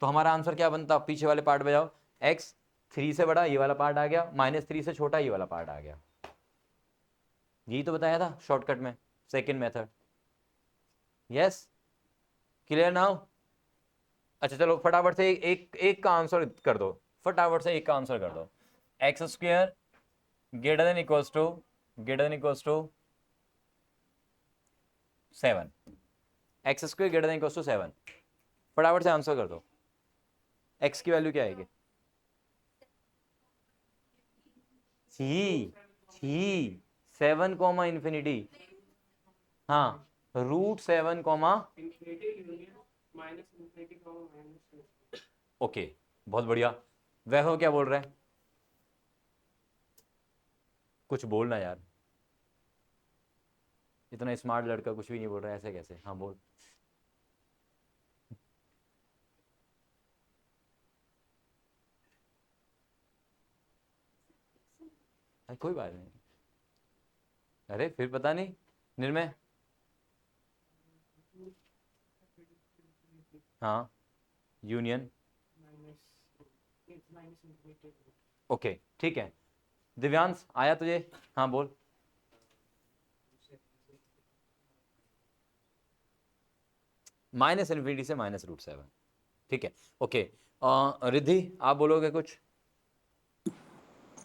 तो हमारा आंसर क्या बनता, पीछे वाले पार्ट पे जाओ, एक्स 3 से बड़ा ये वाला पार्ट आ गया, -3 से छोटा ये वाला पार्ट आ गया। यही तो बताया था शॉर्टकट में, second method. Yes, clear now? अच्छा चलो फटाफट से एक का आंसर कर दो, फटाफट से एक का आंसर कर दो। X square greater than equals to 7, x square greater than equals to 7, फटाफट से आंसर कर दो। एक्स की वैल्यू क्या आएगी? छी 7 कॉमा इन्फिनिटी, हाँ √7 कॉमा, ओके बहुत बढ़िया। वैभव क्या बोल रहे हैं? कुछ बोलना यार, इतना स्मार्ट लड़का कुछ भी नहीं बोल रहा है, ऐसे कैसे? हाँ बोल। अरे कोई बात नहीं, अरे फिर पता नहीं निर्मय। हाँ यूनियन, ओके ठीक है। दिव्यांश आया तुझे? हाँ बोल। -∞ से -√7, ठीक है ओके। रिद्धि आप बोलोगे कुछ?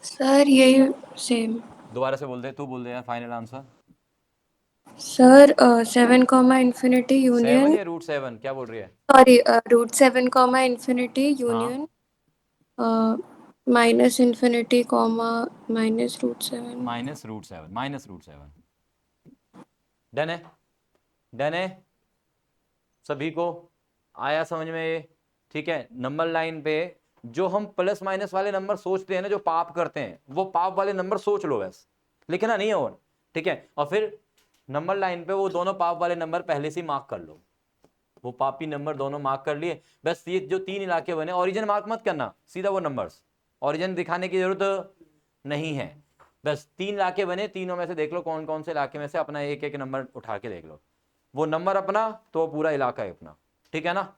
सर यही सेम। दोबारा से बोल दे, तू बोल दे यार final answer. Sir 7 comma infinity 7 union, या √7 क्या बोल रही है? सॉरी √7 कॉमा इन्फिनिटी हाँ यूनियन -∞ कॉमा -√7। -√7 डन है, डन है सभी को, आया समझ में ये? ठीक है, नंबर लाइन पे जो हम प्लस माइनस वाले नंबर सोचते हैं ना, जो पाप करते हैं, वो पाप वाले नंबर सोच लो बस, लिखना नहीं है और, ठीक है। और फिर नंबर लाइन पे वो दोनों पाप वाले नंबर पहले से मार्क कर लो, वो पापी नंबर दोनों मार्क कर लिए। बस ये जो 3 इलाके बने, ओरिजिन मार्क मत करना, सीधा वो नंबर्स, ओरिजिन दिखाने की जरूरत नहीं है। बस 3 इलाके बने, तीनों में से देख लो कौन कौन से इलाके में से अपना एक एक नंबर उठा के देख लो, वो नंबर अपना तो पूरा इलाका है अपना, ठीक है ना?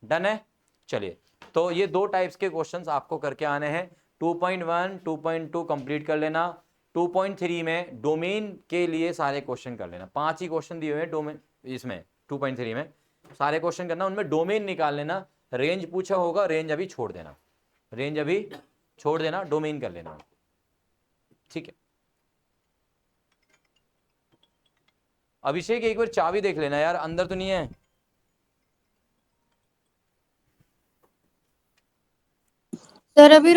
डन है। चलिए, तो ये 2 टाइप्स के क्वेश्चंस आपको करके आने हैं। 2.1 2.2 कंप्लीट कर लेना, 2.3 में डोमेन के लिए सारे क्वेश्चन कर लेना। 5 ही क्वेश्चन दिए हुए हैं डोमेन, इसमें 2.3 में सारे क्वेश्चन करना, उनमें डोमेन निकाल लेना। रेंज पूछा होगा, रेंज अभी छोड़ देना, रेंज अभी छोड़ देना, डोमेन कर लेना, ठीक है। अभिषेक एक बार चाबी देख लेना यार, अंदर तो नहीं है? सर अभी